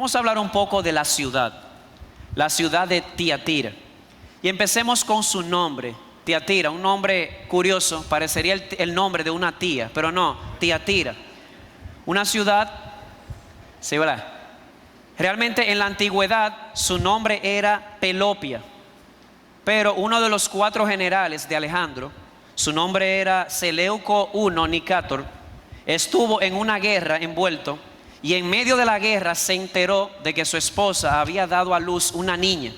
Vamos a hablar un poco de la ciudad de Tiatira. Y empecemos con su nombre, Tiatira, un nombre curioso, parecería el nombre de una tía, pero no, Tiatira. Una ciudad, sí, ¿verdad? Realmente en la antigüedad su nombre era Pelopia, pero uno de los 4 generales de Alejandro, su nombre era Seleuco I Nicator, estuvo en una guerra envuelto y en medio de la guerra se enteró de que su esposa había dado a luz una niña.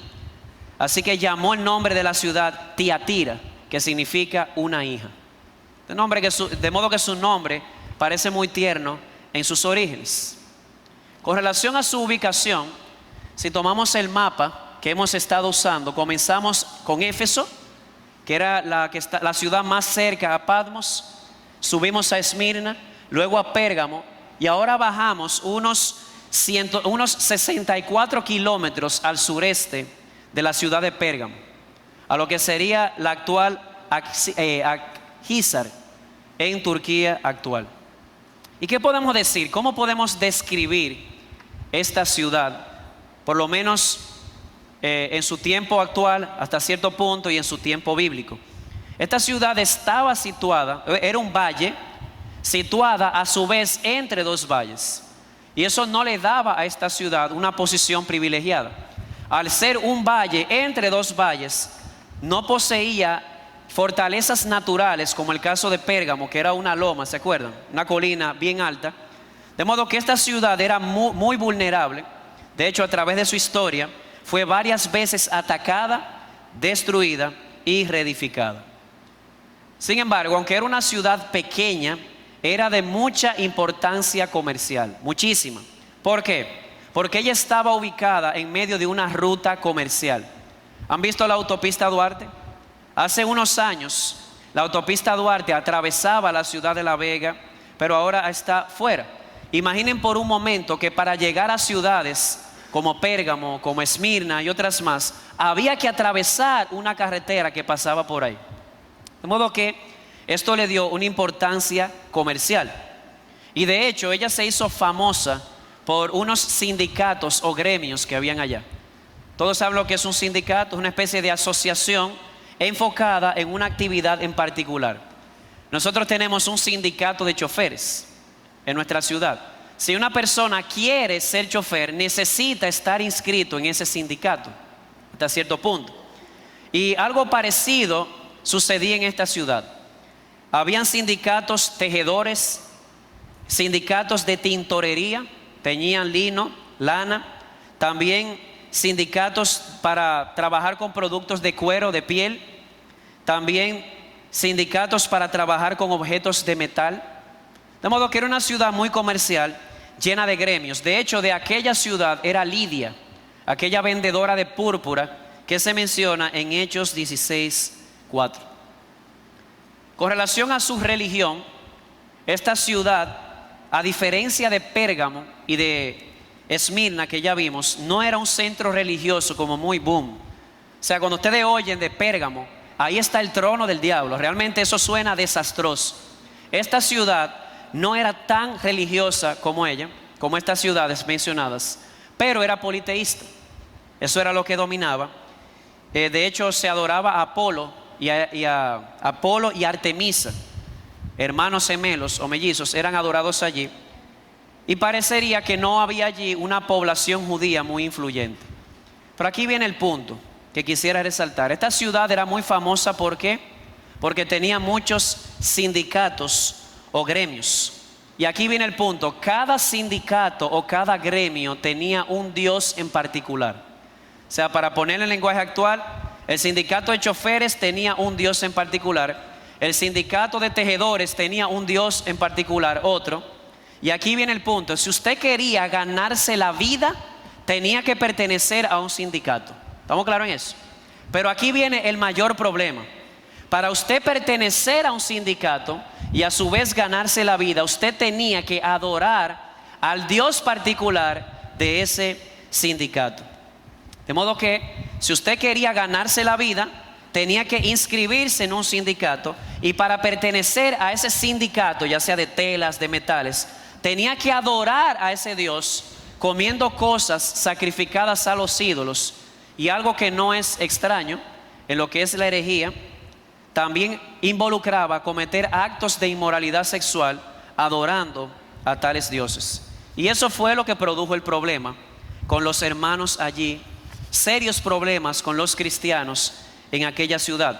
Así que llamó el nombre de la ciudad Tiatira, que significa una hija. De modo que su nombre parece muy tierno en sus orígenes. Con relación a su ubicación, si tomamos el mapa que hemos estado usando, comenzamos con Éfeso, que era la ciudad más cerca a Patmos, subimos a Esmirna, luego a Pérgamo, y ahora bajamos unos 64 kilómetros al sureste de la ciudad de Pérgamo, a lo que sería la actual Akhisar, en Turquía actual. ¿Y qué podemos decir? ¿Cómo podemos describir esta ciudad, por lo menos en su tiempo actual hasta cierto punto y en su tiempo bíblico? Esta ciudad estaba situada, era un valle, situada a su vez entre 2 valles, y eso no le daba a esta ciudad una posición privilegiada. Al ser un valle entre 2 valles, no poseía fortalezas naturales como el caso de Pérgamo, que era una loma, ¿se acuerdan? Una colina bien alta. De modo que esta ciudad era muy vulnerable. De hecho, a través de su historia fue varias veces atacada, destruida y reedificada. Sin embargo, aunque era una ciudad pequeña, era de mucha importancia comercial, muchísima. ¿Por qué? Porque ella estaba ubicada en medio de una ruta comercial. ¿Han visto la autopista Duarte? Hace unos años, la autopista Duarte atravesaba la ciudad de La Vega, pero ahora está fuera. Imaginen por un momento que para llegar a ciudades como Pérgamo, como Esmirna y otras más, había que atravesar una carretera que pasaba por ahí. De modo que esto le dio una importancia comercial. Y de hecho, ella se hizo famosa por unos sindicatos o gremios que habían allá. Todos saben lo que es un sindicato, es una especie de asociación enfocada en una actividad en particular. Nosotros tenemos un sindicato de choferes en nuestra ciudad. Si una persona quiere ser chofer, necesita estar inscrito en ese sindicato hasta cierto punto. Y algo parecido sucedía en esta ciudad. Habían sindicatos tejedores, sindicatos de tintorería, teñían lino, lana, también sindicatos para trabajar con productos de cuero, de piel, también sindicatos para trabajar con objetos de metal. De modo que era una ciudad muy comercial, llena de gremios. De hecho, de aquella ciudad era Lidia, aquella vendedora de púrpura que se menciona en Hechos 16:4. Con relación a su religión, esta ciudad, a diferencia de Pérgamo y de Esmirna que ya vimos, no era un centro religioso como muy boom. O sea, cuando ustedes oyen de Pérgamo, ahí está el trono del diablo. Realmente eso suena desastroso. Esta ciudad no era tan religiosa como ella, como estas ciudades mencionadas, pero era politeísta. Eso era lo que dominaba. De hecho, se adoraba a Apolo Apolo y Artemisa, hermanos gemelos o mellizos, eran adorados allí. Y parecería que no había allí una población judía muy influyente. Pero aquí viene el punto que quisiera resaltar. Esta ciudad era muy famosa, ¿por qué? Porque tenía muchos sindicatos o gremios. Y aquí viene el punto. Cada sindicato o cada gremio tenía un dios en particular. O sea, para ponerlo en lenguaje actual, el sindicato de choferes tenía un dios en particular. El sindicato de tejedores tenía un dios en particular, otro. Y aquí viene el punto. Si usted quería ganarse la vida, tenía que pertenecer a un sindicato. ¿Estamos claros en eso? Pero aquí viene el mayor problema. Para usted pertenecer a un sindicato y a su vez ganarse la vida, usted tenía que adorar al Dios particular de ese sindicato. De modo que si usted quería ganarse la vida, tenía que inscribirse en un sindicato, y para pertenecer a ese sindicato, ya sea de telas, de metales, tenía que adorar a ese Dios comiendo cosas sacrificadas a los ídolos, y algo que no es extraño en lo que es la herejía, también involucraba cometer actos de inmoralidad sexual adorando a tales dioses. Y eso fue lo que produjo el problema con los hermanos allí, serios problemas con los cristianos en aquella ciudad.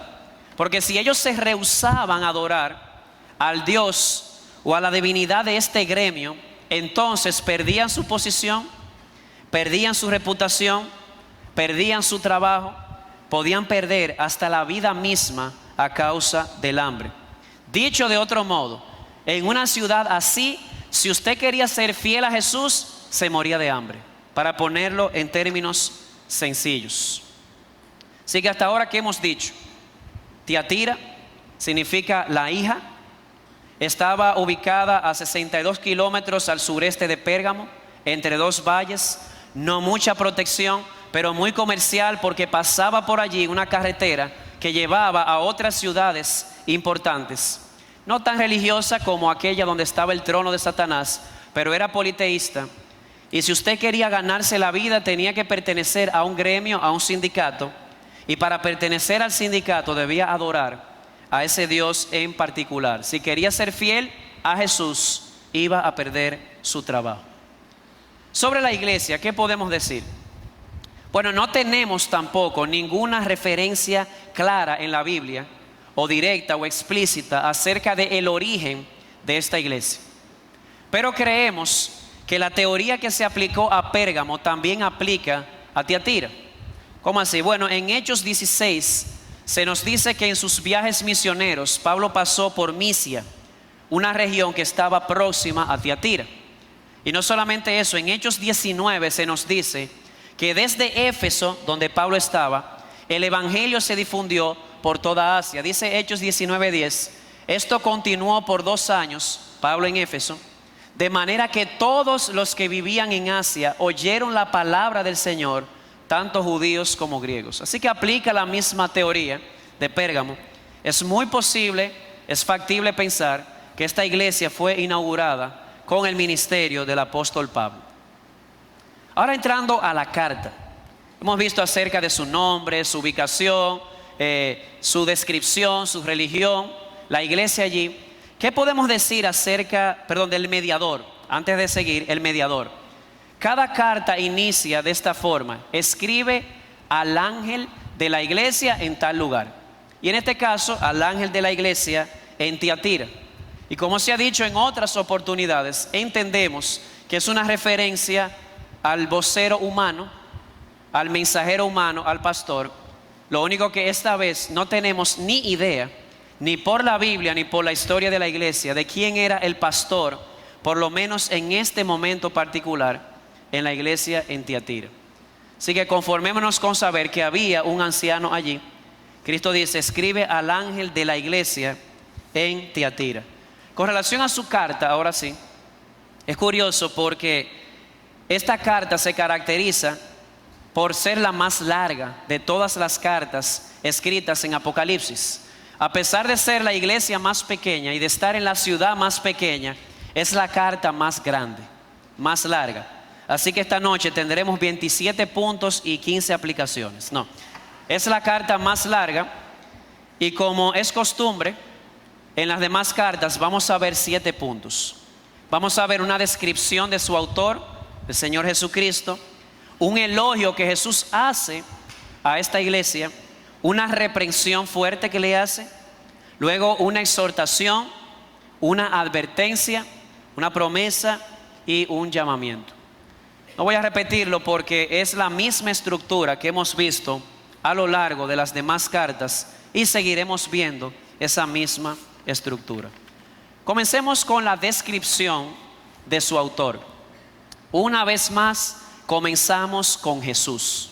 Porque si ellos se rehusaban a adorar al Dios o a la divinidad de este gremio, entonces perdían su posición, perdían su reputación, perdían su trabajo, podían perder hasta la vida misma a causa del hambre. Dicho de otro modo, en una ciudad así, si usted quería ser fiel a Jesús, se moría de hambre, para ponerlo en términos sencillos. Así que hasta ahora, ¿qué hemos dicho? Tiatira significa la hija. Estaba ubicada a 62 kilómetros al sureste de Pérgamo, entre dos valles. No mucha protección, pero muy comercial, porque pasaba por allí una carretera que llevaba a otras ciudades importantes. No tan religiosa como aquella donde estaba el trono de Satanás, pero era politeísta. Y si usted quería ganarse la vida, tenía que pertenecer a un gremio, a un sindicato. Y para pertenecer al sindicato debía adorar a ese Dios en particular. Si quería ser fiel a Jesús, iba a perder su trabajo. Sobre la iglesia, ¿qué podemos decir? Bueno, no tenemos tampoco ninguna referencia clara en la Biblia, o directa o explícita, acerca del origen de esta iglesia. Pero creemos que la teoría que se aplicó a Pérgamo también aplica a Tiatira. ¿Cómo así? Bueno, en Hechos 16 se nos dice que en sus viajes misioneros Pablo pasó por Misia, una región que estaba próxima a Tiatira. Y no solamente eso, en Hechos 19 se nos dice que desde Éfeso, donde Pablo estaba, el evangelio se difundió por toda Asia. Dice Hechos 19:10, esto continuó por 2 años, Pablo en Éfeso, de manera que todos los que vivían en Asia oyeron la palabra del Señor, tanto judíos como griegos. Así que aplica la misma teoría de Pérgamo. Es muy posible, es factible pensar que esta iglesia fue inaugurada con el ministerio del apóstol Pablo. Ahora entrando a la carta, hemos visto acerca de su nombre, su ubicación, su descripción, su religión, la iglesia allí. ¿Qué podemos decir acerca, del mediador? Antes de seguir, el mediador. Cada carta inicia de esta forma: escribe al ángel de la iglesia en tal lugar. Y en este caso, al ángel de la iglesia en Tiatira. Y como se ha dicho en otras oportunidades, entendemos que es una referencia al vocero humano, al mensajero humano, al pastor. Lo único que esta vez no tenemos ni idea, ni por la Biblia ni por la historia de la iglesia, de quién era el pastor, por lo menos en este momento particular, en la iglesia en Tiatira. Así que conformémonos con saber que había un anciano allí. Cristo dice: escribe al ángel de la iglesia en Tiatira. Con relación a su carta, ahora sí, es curioso porque esta carta se caracteriza por ser la más larga de todas las cartas escritas en Apocalipsis. A pesar de ser la iglesia más pequeña y de estar en la ciudad más pequeña, es la carta más grande, más larga. Así que esta noche tendremos 27 puntos y 15 aplicaciones. No, es la carta más larga, y como es costumbre, en las demás cartas vamos a ver 7 puntos. Vamos a ver una descripción de su autor, el Señor Jesucristo, un elogio que Jesús hace a esta iglesia, una reprensión fuerte que le hace, luego una exhortación, una advertencia, una promesa y un llamamiento. No voy a repetirlo porque es la misma estructura que hemos visto a lo largo de las demás cartas y seguiremos viendo esa misma estructura. Comencemos con la descripción de su autor. Una vez más, comenzamos con Jesús.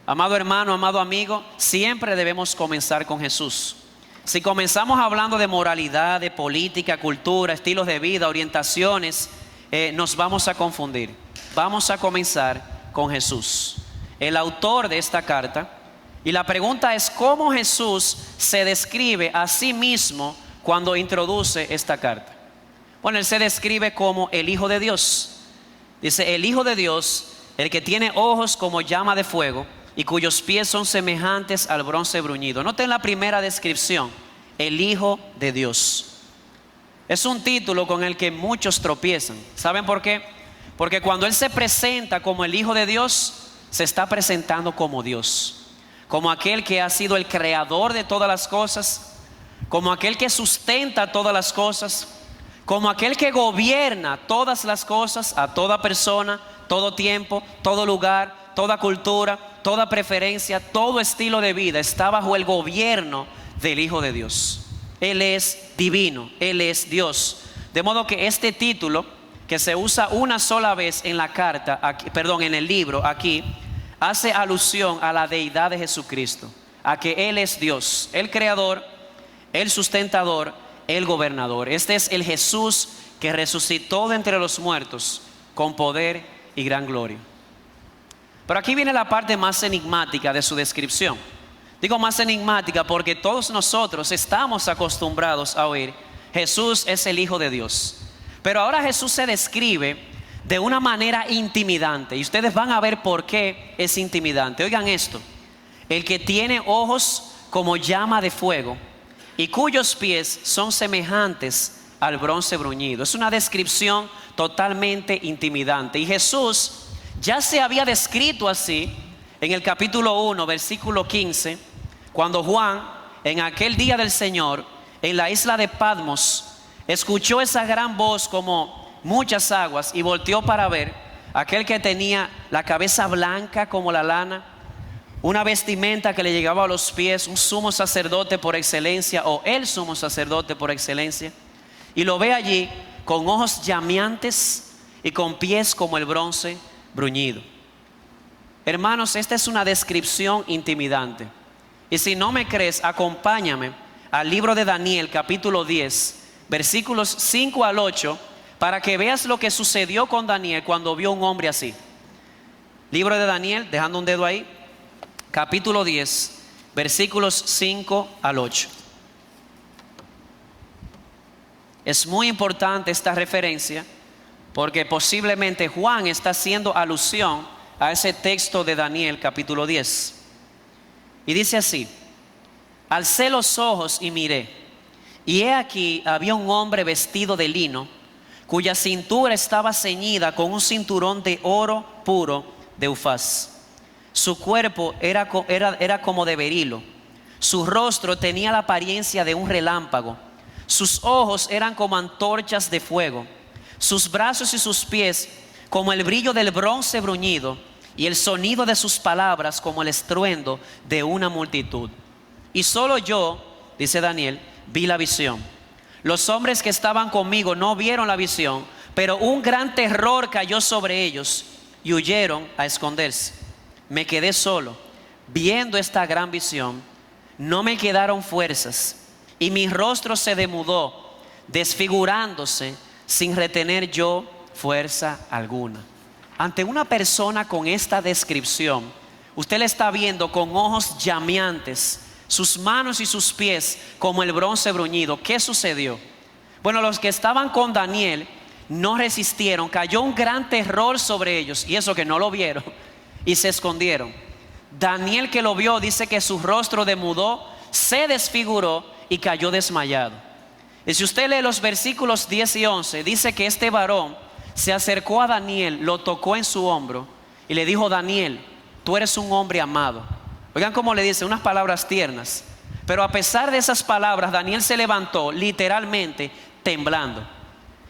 Amado hermano, amado amigo, siempre debemos comenzar con Jesús. Si comenzamos hablando de moralidad, de política, cultura, estilos de vida, orientaciones, nos vamos a confundir. Vamos a comenzar con Jesús, el autor de esta carta. Y la pregunta es: ¿cómo Jesús se describe a sí mismo cuando introduce esta carta? Bueno, Él se describe como el Hijo de Dios. Dice, el Hijo de Dios, el que tiene ojos como llama de fuego y cuyos pies son semejantes al bronce bruñido. Noten la primera descripción, el Hijo de Dios. Es un título con el que muchos tropiezan. ¿Saben por qué? Porque cuando Él se presenta como el Hijo de Dios, se está presentando como Dios, como aquel que ha sido el creador de todas las cosas, como aquel que sustenta todas las cosas, como aquel que gobierna todas las cosas, a toda persona, todo tiempo, todo lugar, toda cultura, toda preferencia, todo estilo de vida está bajo el gobierno del Hijo de Dios. Él es divino, Él es Dios. De modo que este título, que se usa una sola vez en la carta, aquí, perdón, en el libro aquí, hace alusión a la deidad de Jesucristo, a que Él es Dios, el creador, el sustentador, el gobernador. Este es el Jesús que resucitó de entre los muertos con poder y gran gloria. Pero aquí viene la parte más enigmática de su descripción. Digo más enigmática porque todos nosotros estamos acostumbrados a oír Jesús es el Hijo de Dios. Pero ahora Jesús se describe de una manera intimidante, y ustedes van a ver por qué es intimidante. Oigan esto: el que tiene ojos como llama de fuego y cuyos pies son semejantes al bronce bruñido. Es una descripción totalmente intimidante, y Jesús ya se había descrito así en el capítulo 1, versículo 15, cuando Juan, en aquel día del Señor, en la isla de Patmos, escuchó esa gran voz como muchas aguas y volteó para ver aquel que tenía la cabeza blanca como la lana, una vestimenta que le llegaba a los pies, un sumo sacerdote por excelencia, o el sumo sacerdote por excelencia, y lo ve allí con ojos llameantes y con pies como el bronce bruñido. Hermanos, esta es una descripción intimidante, y si no me crees, acompáñame al libro de Daniel, capítulo 10, versículos 5 al 8, para que veas lo que sucedió con Daniel cuando vio un hombre así. Libro de Daniel, dejando un dedo ahí, capítulo 10, versículos 5 al 8. Es muy importante esta referencia porque posiblemente Juan está haciendo alusión a ese texto de Daniel capítulo 10. Y dice así: alcé los ojos y miré, y he aquí había un hombre vestido de lino, cuya cintura estaba ceñida con un cinturón de oro puro de Ufaz. Su cuerpo era como de berilo, su rostro tenía la apariencia de un relámpago, sus ojos eran como antorchas de fuego, sus brazos y sus pies como el brillo del bronce bruñido, y el sonido de sus palabras como el estruendo de una multitud. Y solo yo, dice Daniel, vi la visión. Los hombres que estaban conmigo no vieron la visión, pero un gran terror cayó sobre ellos y huyeron a esconderse. Me quedé solo, viendo esta gran visión. No me quedaron fuerzas, y mi rostro se demudó, desfigurándose, sin retener yo fuerza alguna. Ante una persona con esta descripción, usted le está viendo con ojos llameantes, sus manos y sus pies como el bronce bruñido. ¿Qué sucedió? Bueno, los que estaban con Daniel no resistieron, cayó un gran terror sobre ellos, y eso que no lo vieron, y se escondieron. Daniel, que lo vio, dice que su rostro demudó, se desfiguró y cayó desmayado. Y si usted lee los versículos 10 y 11, dice que este varón se acercó a Daniel, lo tocó en su hombro y le dijo: Daniel, tú eres un hombre amado. Oigan cómo le dice, unas palabras tiernas. Pero a pesar de esas palabras, Daniel se levantó literalmente temblando.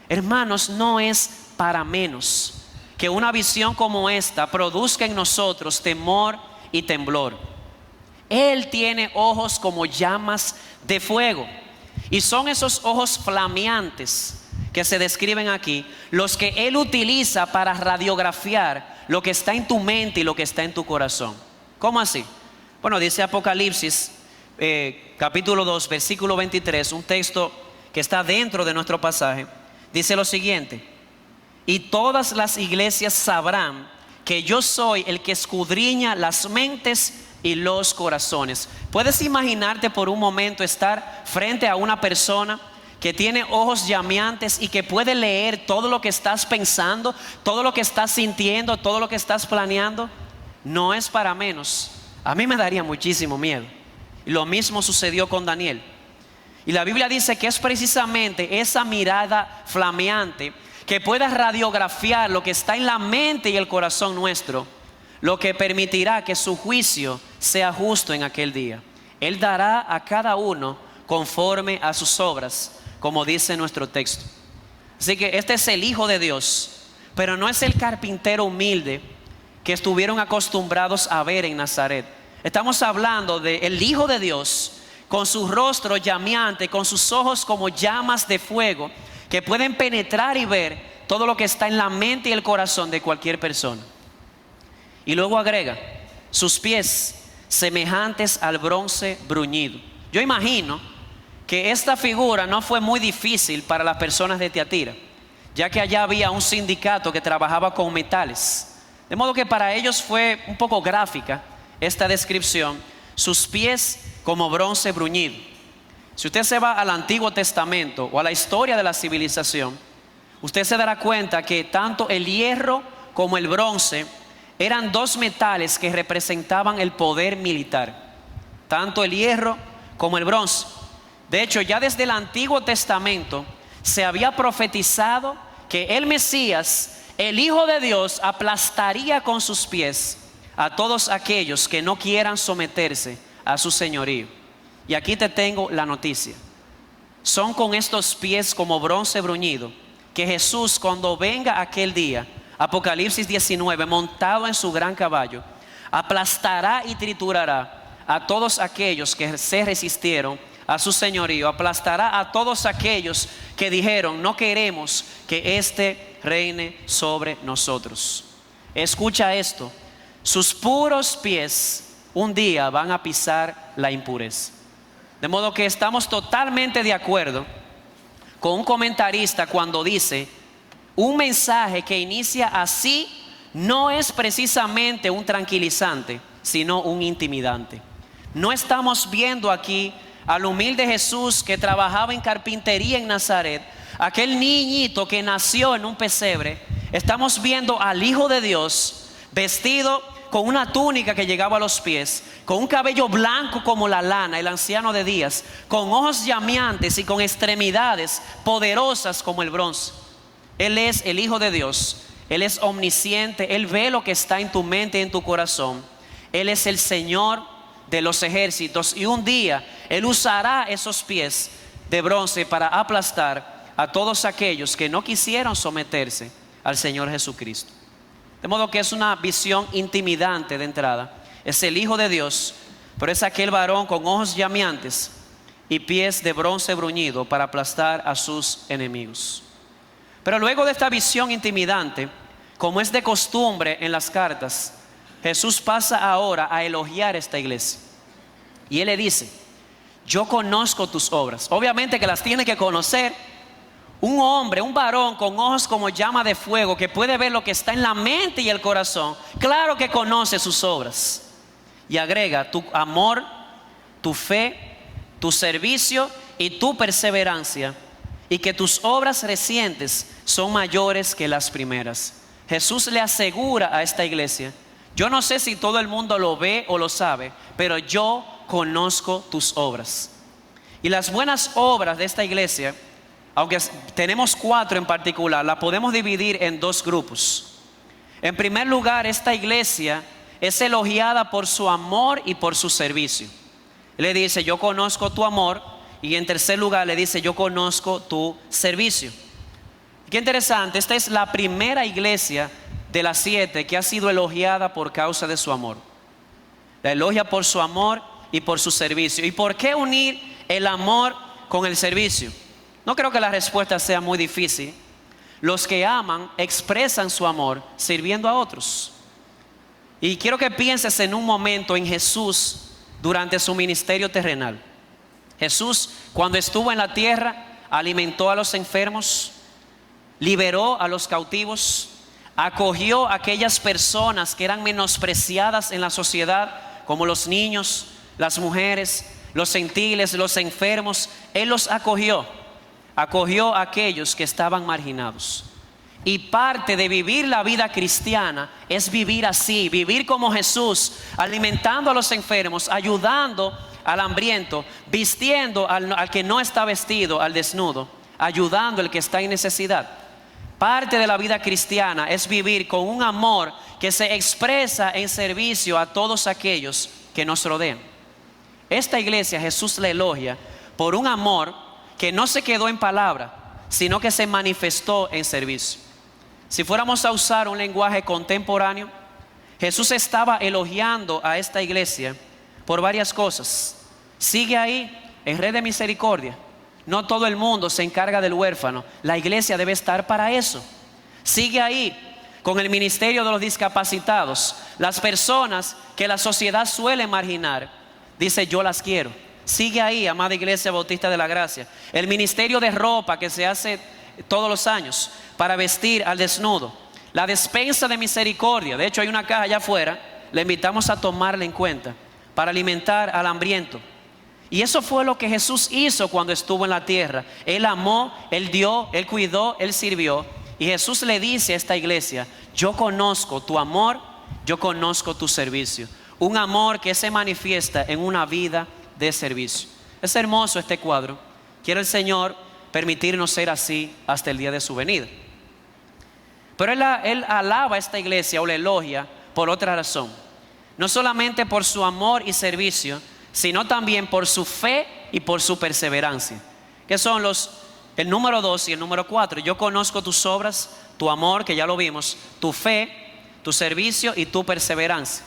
Hermanos, no es para menos que una visión como esta produzca en nosotros temor y temblor. Él tiene ojos como llamas de fuego, y son esos ojos flameantes que se describen aquí los que Él utiliza para radiografiar lo que está en tu mente y lo que está en tu corazón. ¿Cómo así? Bueno, dice Apocalipsis capítulo 2, versículo 23, un texto que está dentro de nuestro pasaje. Dice lo siguiente: y todas las iglesias sabrán que yo soy el que escudriña las mentes y los corazones. ¿Puedes imaginarte por un momento estar frente a una persona que tiene ojos llameantes y que puede leer todo lo que estás pensando, todo lo que estás sintiendo, todo lo que estás planeando, no es para menos. A mí me daría muchísimo miedo. Y lo mismo sucedió con Daniel. Y la Biblia dice que es precisamente esa mirada flameante que pueda radiografiar lo que está en la mente y el corazón nuestro, lo que permitirá que su juicio sea justo en aquel día. Él dará a cada uno conforme a sus obras, como dice nuestro texto. Así que este es el Hijo de Dios, pero no es el carpintero humilde que estuvieron acostumbrados a ver en Nazaret. Estamos hablando del Hijo de Dios, con su rostro llameante, con sus ojos como llamas de fuego, que pueden penetrar y ver todo lo que está en la mente y el corazón de cualquier persona. Y luego agrega, sus pies semejantes al bronce bruñido. Yo imagino que esta figura no fue muy difícil para las personas de Tiatira, ya que allá había un sindicato que trabajaba con metales. De modo que para ellos fue un poco gráfica esta descripción, sus pies como bronce bruñido. Si usted se va al Antiguo Testamento o a la historia de la civilización, usted se dará cuenta que tanto el hierro como el bronce eran dos metales que representaban el poder militar, tanto el hierro como el bronce. De hecho, ya desde el Antiguo Testamento se había profetizado que el Mesías, el Hijo de Dios, aplastaría con sus pies a todos aquellos que no quieran someterse a su señorío. Y aquí te tengo la noticia. Son con estos pies como bronce bruñido que Jesús, cuando venga aquel día, Apocalipsis 19, montado en su gran caballo, aplastará y triturará a todos aquellos que se resistieron a su señorío, aplastará a todos aquellos que dijeron no queremos que éste reine sobre nosotros. Escucha esto, sus puros pies un día van a pisar la impureza. De modo que estamos totalmente de acuerdo con un comentarista cuando dice, un mensaje que inicia así no es precisamente un tranquilizante, sino un intimidante. No estamos viendo aquí al humilde Jesús que trabajaba en carpintería en Nazaret, aquel niñito que nació en un pesebre. Estamos viendo al Hijo de Dios vestido con una túnica que llegaba a los pies, con un cabello blanco como la lana, el anciano de días, con ojos llameantes y con extremidades poderosas como el bronce. Él es el Hijo de Dios, Él es omnisciente, Él ve lo que está en tu mente y en tu corazón. Él es el Señor de los ejércitos y un día Él usará esos pies de bronce para aplastar a todos aquellos que no quisieron someterse al Señor Jesucristo. De modo que es una visión intimidante de entrada. Es el Hijo de Dios, pero es aquel varón con ojos llameantes y pies de bronce bruñido para aplastar a sus enemigos. Pero luego de esta visión intimidante, como es de costumbre en las cartas, Jesús pasa ahora a elogiar esta iglesia. Y Él le dice, yo conozco tus obras. Obviamente que las tiene que conocer. Un hombre, un varón con ojos como llama de fuego, que puede ver lo que está en la mente y el corazón, claro que conoce sus obras. Y agrega, tu amor, tu fe, tu servicio y tu perseverancia, y que tus obras recientes son mayores que las primeras. Jesús le asegura a esta iglesia, yo no sé si todo el mundo lo ve o lo sabe, pero yo conozco tus obras. Y las buenas obras de esta iglesia, aunque tenemos 4 en particular, la podemos dividir en 2 grupos. En primer lugar, esta iglesia es elogiada por su amor y por su servicio. Le dice, yo conozco tu amor. Y en tercer lugar le dice, yo conozco tu servicio. Qué interesante, esta es la primera iglesia de las 7 que ha sido elogiada por causa de su amor. La elogia por su amor y por su servicio. ¿Y por qué unir el amor con el servicio? No creo que la respuesta sea muy difícil. Los que aman expresan su amor sirviendo a otros. Y quiero que pienses en un momento en Jesús durante su ministerio terrenal. Jesús, cuando estuvo en la tierra, alimentó a los enfermos, liberó a los cautivos, acogió a aquellas personas que eran menospreciadas en la sociedad, como los niños, las mujeres, los gentiles, los enfermos. Él los acogió. acogió a aquellos que estaban marginados. Y parte de vivir la vida cristiana es vivir así, vivir como Jesús, alimentando a los enfermos, ayudando al hambriento, vistiendo al que no está vestido, al desnudo, ayudando al que está en necesidad. Parte de la vida cristiana es vivir con un amor que se expresa en servicio a todos aquellos que nos rodean. Esta iglesia Jesús la elogia por un amor que no se quedó en palabra, sino que se manifestó en servicio. Si fuéramos a usar un lenguaje contemporáneo, Jesús estaba elogiando a esta iglesia por varias cosas. Sigue ahí en Red de Misericordia. No todo el mundo se encarga del huérfano. La iglesia debe estar para eso. Sigue ahí con el ministerio de los discapacitados. Las personas que la sociedad suele marginar, dice: yo las quiero. Sigue ahí, amada Iglesia Bautista de la Gracia, el ministerio de ropa que se hace todos los años para vestir al desnudo. La despensa de misericordia. De hecho, hay una caja allá afuera. Le invitamos a tomarla en cuenta para alimentar al hambriento. Y eso fue lo que Jesús hizo cuando estuvo en la tierra. Él amó, Él dio, Él cuidó, Él sirvió. Y Jesús le dice a esta iglesia: yo conozco tu amor, yo conozco tu servicio. Un amor que se manifiesta en una vida de servicio. Es hermoso este cuadro. Quiere el Señor permitirnos ser así hasta el día de su venida. Pero Él alaba a esta iglesia o la elogia por otra razón. No solamente por su amor y servicio, sino también por su fe y por su perseverancia. Que son el número 2 y el número 4. Yo conozco tus obras, tu amor, que ya lo vimos, tu fe, tu servicio y tu perseverancia.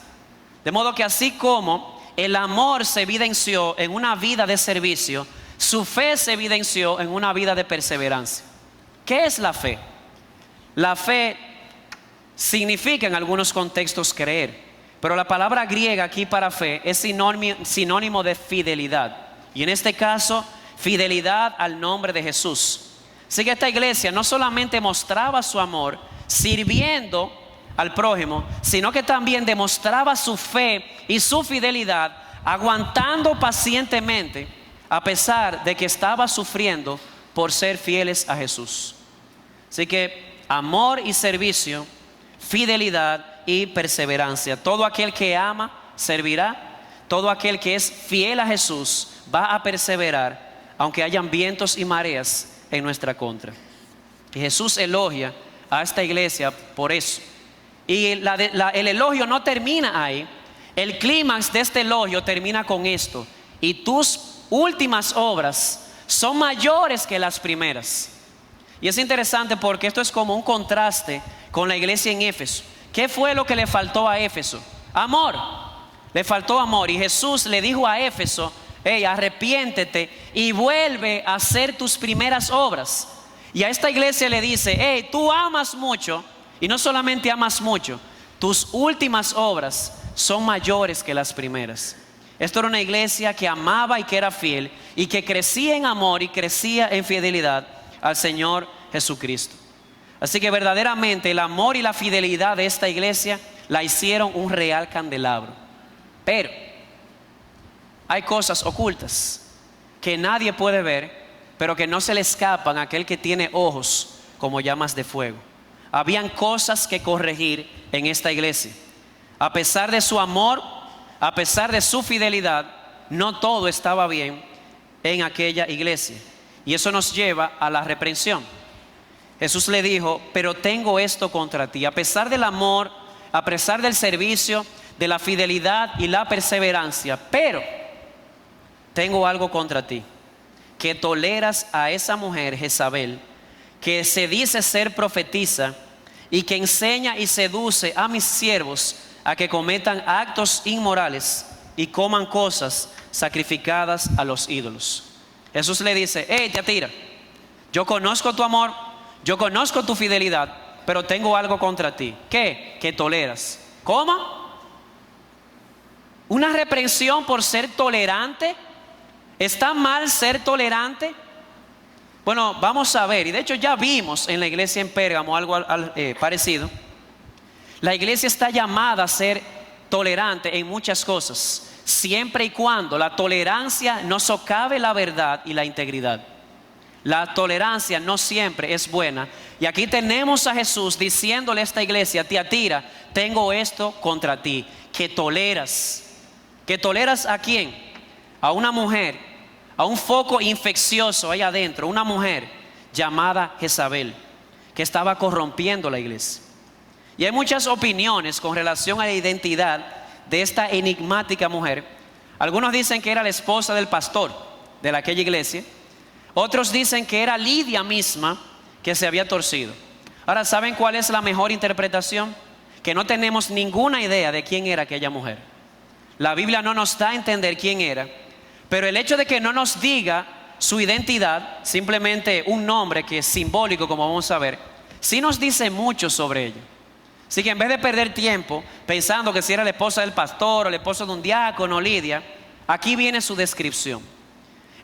De modo que así como el amor se evidenció en una vida de servicio, su fe se evidenció en una vida de perseverancia. ¿Qué es la fe? La fe significa en algunos contextos creer, pero la palabra griega aquí para fe es sinónimo de fidelidad. Y en este caso, fidelidad al nombre de Jesús. Así que esta iglesia no solamente mostraba su amor sirviendo al prójimo, sino que también demostraba su fe y su fidelidad aguantando pacientemente a pesar de que estaba sufriendo por ser fieles a Jesús. Así que amor y servicio, fidelidad y perseverancia. Todo aquel que ama servirá. Todo aquel que es fiel a Jesús va a perseverar aunque hayan vientos y mareas en nuestra contra. Y Jesús elogia a esta iglesia por eso. Y el elogio no termina ahí. El clímax de este elogio termina con esto: y tus últimas obras son mayores que las primeras. Y es interesante porque esto es como un contraste con la iglesia en Éfeso. ¿Qué fue lo que le faltó a Éfeso? Amor. Le faltó amor. Y Jesús le dijo a Éfeso: hey, arrepiéntete y vuelve a hacer tus primeras obras. Y a esta iglesia le dice: hey, tú amas mucho, y no solamente amas mucho, tus últimas obras son mayores que las primeras. Esto era una iglesia que amaba y que era fiel, y que crecía en amor y crecía en fidelidad al Señor Jesucristo. Así que verdaderamente el amor y la fidelidad de esta iglesia la hicieron un real candelabro. Pero hay cosas ocultas que nadie puede ver, pero que no se le escapan a aquel que tiene ojos como llamas de fuego. Habían cosas que corregir en esta iglesia. A pesar de su amor, a pesar de su fidelidad, no todo estaba bien en aquella iglesia. Y eso nos lleva a la reprensión. Jesús le dijo: pero tengo esto contra ti. A pesar del amor, a pesar del servicio, de la fidelidad y la perseverancia, pero tengo algo contra ti, que toleras a esa mujer Jezabel, que se dice ser profetisa y que enseña y seduce a mis siervos a que cometan actos inmorales y coman cosas sacrificadas a los ídolos. Jesús le dice: hey, Tiatira, yo conozco tu amor, yo conozco tu fidelidad, pero tengo algo contra ti. ¿Qué? Que toleras. ¿Cómo? ¿Una reprensión por ser tolerante? ¿Está mal ser tolerante? Bueno, vamos a ver, y de hecho ya vimos en la iglesia en Pérgamo algo parecido. La iglesia está llamada a ser tolerante en muchas cosas, siempre y cuando la tolerancia no socave la verdad y la integridad. La tolerancia no siempre es buena. Y aquí tenemos a Jesús diciéndole a esta iglesia: Tiatira, tengo esto contra ti, que toleras. ¿Que toleras a quién? A una mujer, a un foco infeccioso ahí adentro, una mujer llamada Jezabel, que estaba corrompiendo la iglesia. Y hay muchas opiniones con relación a la identidad de esta enigmática mujer. Algunos dicen que era la esposa del pastor de aquella iglesia. Otros dicen que era Lidia misma que se había torcido. Ahora, ¿saben cuál es la mejor interpretación? Que no tenemos ninguna idea de quién era aquella mujer. La Biblia no nos da a entender quién era, pero el hecho de que no nos diga su identidad, simplemente un nombre que es simbólico, como vamos a ver, sí nos dice mucho sobre ella. Así que en vez de perder tiempo pensando que si era la esposa del pastor o la esposa de un diácono, Lidia, aquí viene su descripción.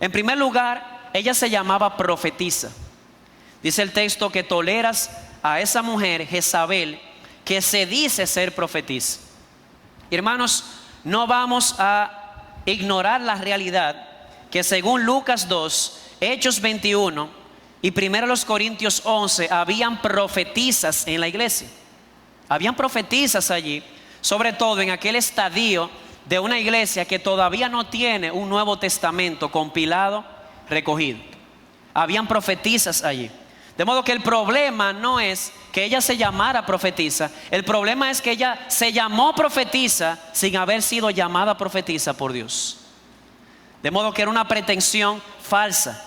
En primer lugar, ella se llamaba profetisa. Dice el texto que toleras a esa mujer, Jezabel, que se dice ser profetisa. Hermanos, no vamos a ignorar la realidad que según Lucas 2, Hechos 21 y 1 Corintios 11, habían profetisas en la iglesia. Habían profetisas allí, sobre todo en aquel estadio de una iglesia que todavía no tiene un Nuevo Testamento compilado, recogido. Habían profetisas allí. De modo que el problema no es que ella se llamara profetisa, el problema es que ella se llamó profetisa sin haber sido llamada profetisa por Dios. De modo que era una pretensión falsa.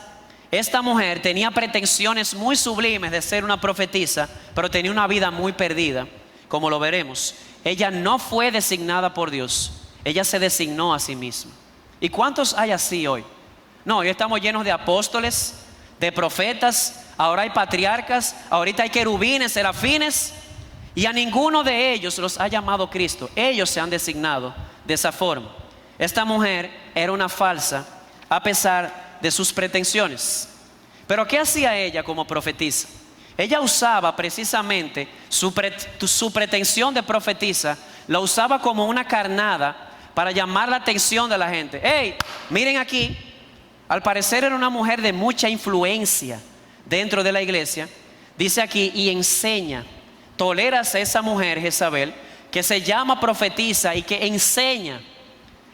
Esta mujer tenía pretensiones muy sublimes de ser una profetisa, pero tenía una vida muy perdida, como lo veremos. Ella no fue designada por Dios, ella se designó a sí misma. ¿Y cuántos hay así hoy? No, hoy estamos llenos de apóstoles, de profetas, ahora hay patriarcas, ahorita hay querubines, serafines, y a ninguno de ellos los ha llamado Cristo. Ellos se han designado de esa forma. Esta mujer era una falsa a pesar de sus pretensiones. Pero ¿qué hacía ella como profetisa? Ella usaba precisamente su pretensión de profetisa, la usaba como una carnada para llamar la atención de la gente. ¡Hey! Miren aquí. Al parecer era una mujer de mucha influencia dentro de la iglesia. Dice aquí, y enseña. Toleras a esa mujer, Jezabel, que se llama profetisa y que enseña.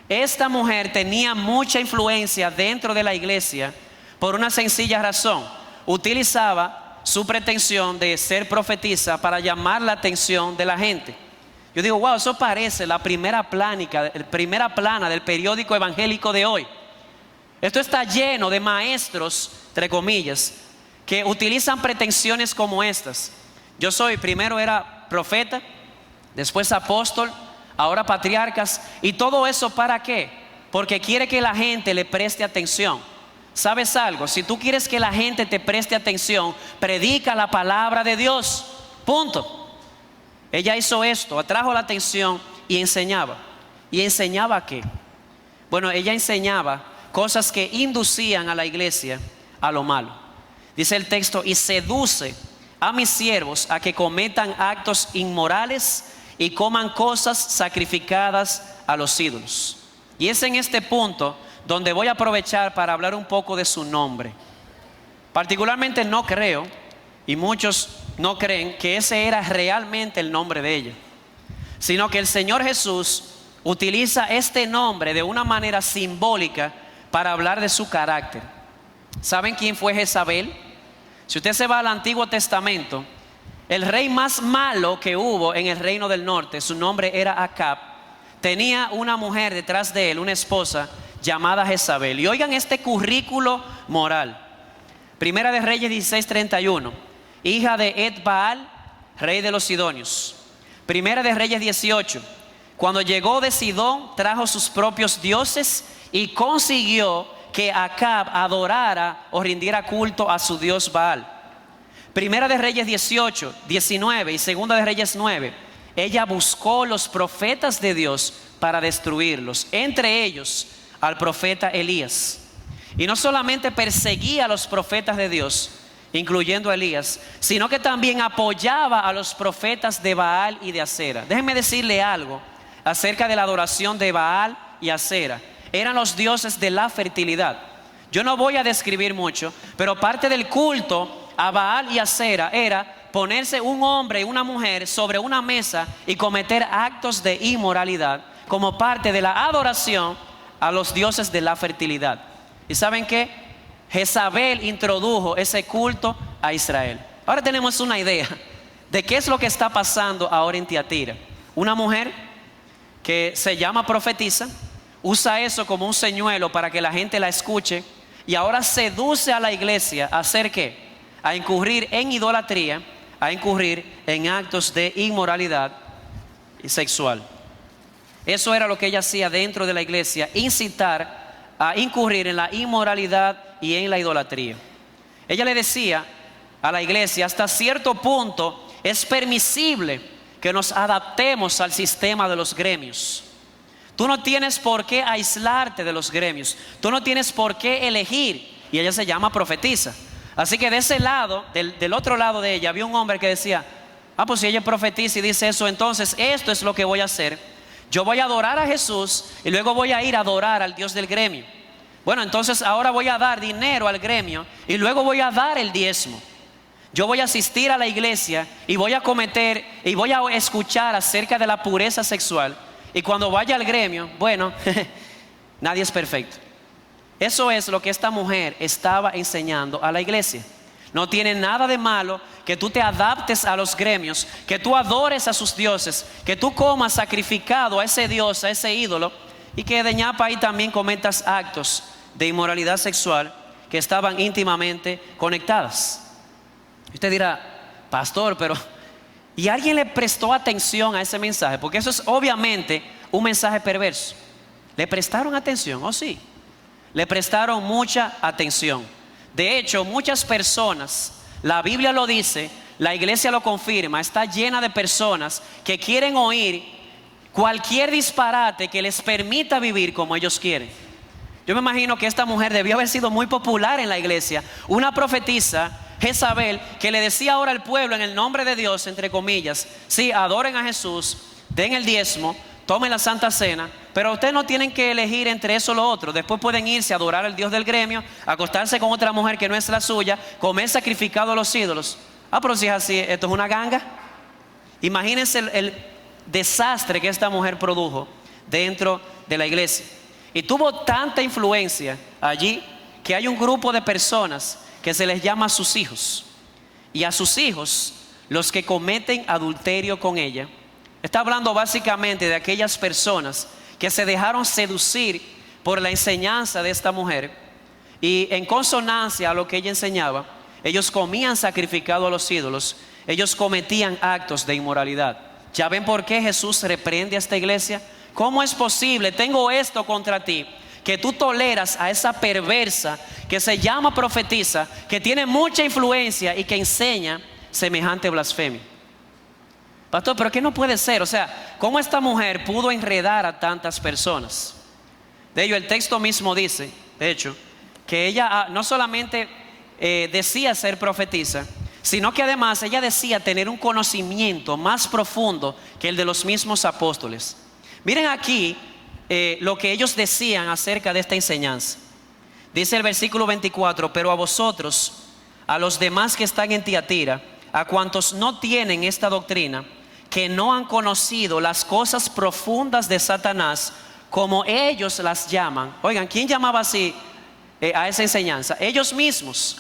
Esta mujer tenía mucha influencia dentro de la iglesia por una sencilla razón. Utilizaba su pretensión de ser profetisa para llamar la atención de la gente. Yo digo, wow, eso parece la primera plana del periódico evangélico de hoy. Esto está lleno de maestros, entre comillas, que utilizan pretensiones como estas. Primero era profeta, después apóstol, ahora patriarcas. ¿Y todo eso para qué? Porque quiere que la gente le preste atención. ¿Sabes algo? Si tú quieres que la gente te preste atención, predica la palabra de Dios. Punto. Ella hizo esto, atrajo la atención y enseñaba. ¿Y enseñaba qué? Bueno, ella enseñaba cosas que inducían a la iglesia a lo malo. Dice el texto, y seduce a mis siervos a que cometan actos inmorales y coman cosas sacrificadas a los ídolos. Y es en este punto donde voy a aprovechar para hablar un poco de su nombre. Particularmente no creo, y muchos no creen, que ese era realmente el nombre de ella, sino que el Señor Jesús utiliza este nombre de una manera simbólica para hablar de su carácter. ¿Saben quién fue Jezabel? Si usted se va al Antiguo Testamento, el rey más malo que hubo en el reino del norte, su nombre era Acab, tenía una mujer detrás de él, una esposa llamada Jezabel. Y oigan este currículo moral. Primera de Reyes 16:31, hija de Ed-Baal, rey de los sidonios. Primera de Reyes 18, cuando llegó de Sidón, trajo sus propios dioses y consiguió que Acab adorara o rindiera culto a su dios Baal. Primera de Reyes 18, 19 y Segunda de Reyes 9, ella buscó los profetas de Dios para destruirlos, entre ellos al profeta Elías. Y no solamente perseguía a los profetas de Dios, incluyendo a Elías, sino que también apoyaba a los profetas de Baal y de Acera. Déjenme decirle algo acerca de la adoración de Baal y Acera. Eran los dioses de la fertilidad. Yo no voy a describir mucho, pero parte del culto a Baal y a Asera era ponerse un hombre y una mujer sobre una mesa y cometer actos de inmoralidad como parte de la adoración a los dioses de la fertilidad. ¿Y saben qué? Jezabel introdujo ese culto a Israel. Ahora tenemos una idea de qué es lo que está pasando ahora en Tiatira. Una mujer que se llama profetisa, usa eso como un señuelo para que la gente la escuche y ahora seduce a la iglesia a hacer ¿qué? A incurrir en idolatría, a incurrir en actos de inmoralidad sexual. Eso era lo que ella hacía dentro de la iglesia, incitar a incurrir en la inmoralidad y en la idolatría. Ella le decía a la iglesia, hasta cierto punto es permisible que nos adaptemos al sistema de los gremios. Tú no tienes por qué aislarte de los gremios, tú no tienes por qué elegir. Y ella se llama profetisa. Así que de ese lado, del otro lado de ella, había un hombre que decía, pues si ella profetiza y dice eso, entonces esto es lo que voy a hacer. Yo voy a adorar a Jesús y luego voy a ir a adorar al Dios del gremio. Bueno, entonces ahora voy a dar dinero al gremio y luego voy a dar el diezmo. Yo voy a asistir a la iglesia y voy a cometer y voy a escuchar acerca de la pureza sexual. Y cuando vaya al gremio, bueno, nadie es perfecto. Eso es lo que esta mujer estaba enseñando a la iglesia. No tiene nada de malo que tú te adaptes a los gremios, que tú adores a sus dioses, que tú comas sacrificado a ese dios, a ese ídolo, y que de ñapa ahí también cometas actos de inmoralidad sexual que estaban íntimamente conectadas. Usted dirá, pastor, pero ¿y alguien le prestó atención a ese mensaje? Porque eso es obviamente un mensaje perverso. ¿Le prestaron atención? ¿Oh sí? Le prestaron mucha atención. De hecho, muchas personas, la Biblia lo dice, la iglesia lo confirma, está llena de personas que quieren oír cualquier disparate que les permita vivir como ellos quieren. Yo me imagino que esta mujer debió haber sido muy popular en la iglesia, una profetisa, Jezabel, que le decía ahora al pueblo en el nombre de Dios, entre comillas, sí, adoren a Jesús, den el diezmo, tomen la Santa Cena, pero ustedes no tienen que elegir entre eso o lo otro. Después pueden irse a adorar al Dios del gremio, acostarse con otra mujer que no es la suya, comer sacrificado a los ídolos. Pero si es así, esto es una ganga. Imagínense el desastre que esta mujer produjo dentro de la iglesia. Y tuvo tanta influencia allí que hay un grupo de personas que se les llama sus hijos. Y a sus hijos, los que cometen adulterio con ella, está hablando básicamente de aquellas personas que se dejaron seducir por la enseñanza de esta mujer y en consonancia a lo que ella enseñaba, ellos comían sacrificado a los ídolos, ellos cometían actos de inmoralidad. ¿Ya ven por qué Jesús reprende a esta iglesia? ¿Cómo es posible? Tengo esto contra ti, que tú toleras a esa perversa que se llama profetisa, que tiene mucha influencia y que enseña semejante blasfemia. Pastor, pero ¿qué no puede ser? O sea, ¿cómo esta mujer pudo enredar a tantas personas? De ello, el texto mismo dice, de hecho, que ella no solamente decía ser profetisa, sino que además ella decía tener un conocimiento más profundo que el de los mismos apóstoles. Miren aquí lo que ellos decían acerca de esta enseñanza. Dice el versículo 24, pero a vosotros, a los demás que están en Tiatira, a cuantos no tienen esta doctrina, que no han conocido las cosas profundas de Satanás, como ellos las llaman. Oigan, ¿quién llamaba así a esa enseñanza? Ellos mismos.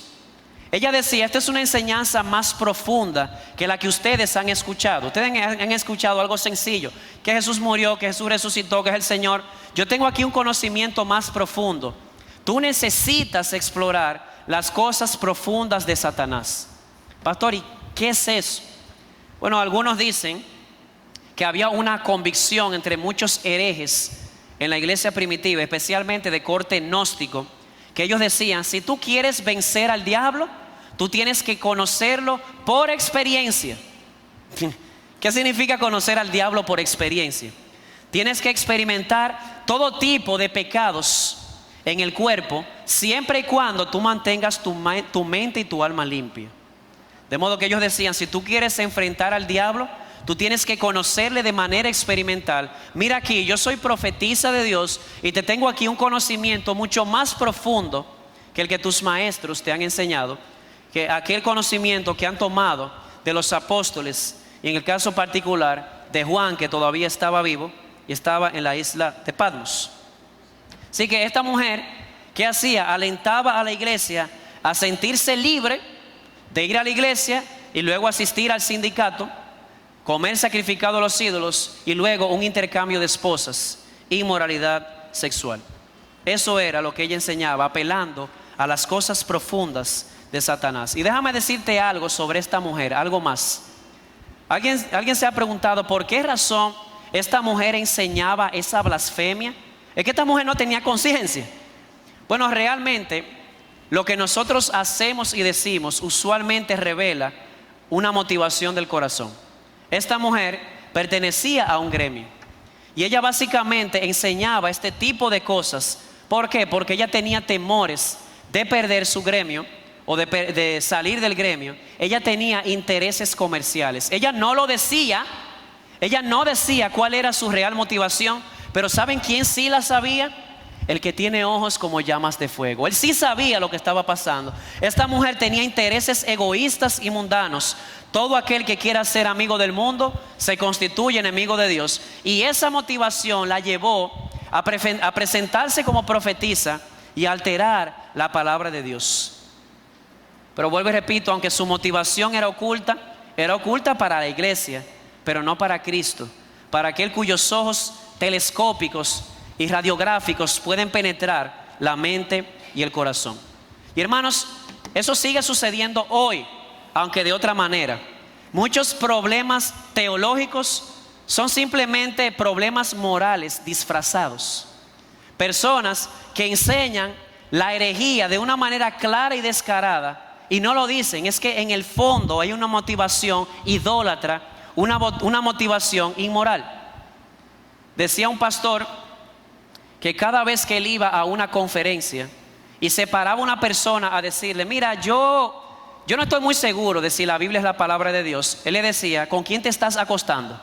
Ella decía, esta es una enseñanza más profunda que la que ustedes han escuchado. Ustedes han escuchado algo sencillo, que Jesús murió, que Jesús resucitó, que es el Señor. Yo tengo aquí un conocimiento más profundo. Tú necesitas explorar las cosas profundas de Satanás. Pastor, ¿y qué es eso? Bueno, algunos dicen que había una convicción entre muchos herejes en la iglesia primitiva, especialmente de corte gnóstico, que ellos decían, si tú quieres vencer al diablo, tú tienes que conocerlo por experiencia. ¿Qué significa conocer al diablo por experiencia? Tienes que experimentar todo tipo de pecados en el cuerpo, siempre y cuando tú mantengas tu mente y tu alma limpia. De modo que ellos decían, si tú quieres enfrentar al diablo, tú tienes que conocerle de manera experimental. Mira aquí, yo soy profetisa de Dios y te tengo aquí un conocimiento mucho más profundo que el que tus maestros te han enseñado, que aquel conocimiento que han tomado de los apóstoles, y en el caso particular de Juan, que todavía estaba vivo y estaba en la isla de Patmos. Así que esta mujer, ¿qué hacía? Alentaba a la iglesia a sentirse libre de ir a la iglesia y luego asistir al sindicato, comer sacrificado a los ídolos y luego un intercambio de esposas, inmoralidad sexual. Eso era lo que ella enseñaba, apelando a las cosas profundas de Satanás. Y déjame decirte algo sobre esta mujer, algo más. ¿Alguien se ha preguntado por qué razón esta mujer enseñaba esa blasfemia? Es que esta mujer no tenía conciencia. Bueno, realmente lo que nosotros hacemos y decimos usualmente revela una motivación del corazón. Esta mujer pertenecía a un gremio y ella básicamente enseñaba este tipo de cosas. ¿Por qué? Porque ella tenía temores de perder su gremio o de salir del gremio. Ella tenía intereses comerciales. Ella no lo decía, ella no decía cuál era su real motivación, pero ¿saben quién sí la sabía? El que tiene ojos como llamas de fuego. Él sí sabía lo que estaba pasando. Esta mujer tenía intereses egoístas y mundanos. Todo aquel que quiera ser amigo del mundo se constituye enemigo de Dios. Y esa motivación la llevó a presentarse como profetisa y a alterar la palabra de Dios. Pero vuelvo y repito, aunque su motivación era oculta para la iglesia, pero no para Cristo, para aquel cuyos ojos telescópicos y radiográficos pueden penetrar la mente y el corazón. Y hermanos, eso sigue sucediendo hoy, aunque de otra manera. Muchos problemas teológicos son simplemente problemas morales disfrazados. Personas que enseñan la herejía de una manera clara y descarada y no lo dicen. Es que en el fondo hay una motivación idólatra, una motivación inmoral. Decía un pastor que cada vez que él iba a una conferencia y se paraba una persona a decirle: mira, yo no estoy muy seguro de si la Biblia es la palabra de Dios, él le decía: ¿con quién te estás acostando?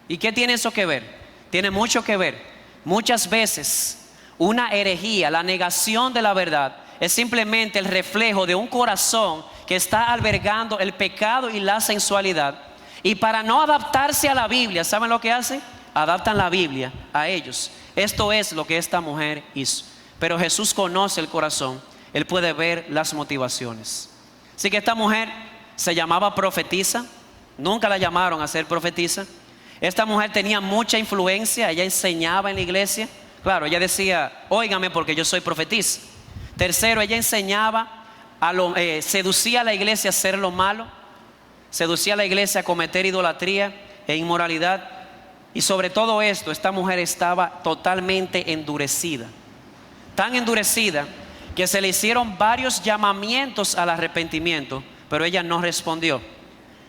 ¿Y qué tiene eso que ver? Tiene mucho que ver. Muchas veces una herejía, la negación de la verdad, es simplemente el reflejo de un corazón que está albergando el pecado y la sensualidad. Y para no adaptarse a la Biblia, ¿saben lo que hacen? Adaptan la Biblia a ellos. Esto es lo que esta mujer hizo. Pero Jesús conoce el corazón. Él puede ver las motivaciones. Así que esta mujer se llamaba profetisa. Nunca la llamaron a ser profetisa. Esta mujer tenía mucha influencia. Ella enseñaba en la iglesia. Claro, ella decía: óigame porque yo soy profetisa. Tercero, ella enseñaba, seducía a la iglesia a hacer lo malo. Seducía a la iglesia a cometer idolatría e inmoralidad. Y sobre todo esto, esta mujer estaba totalmente endurecida. Tan endurecida que se le hicieron varios llamamientos al arrepentimiento, pero ella no respondió.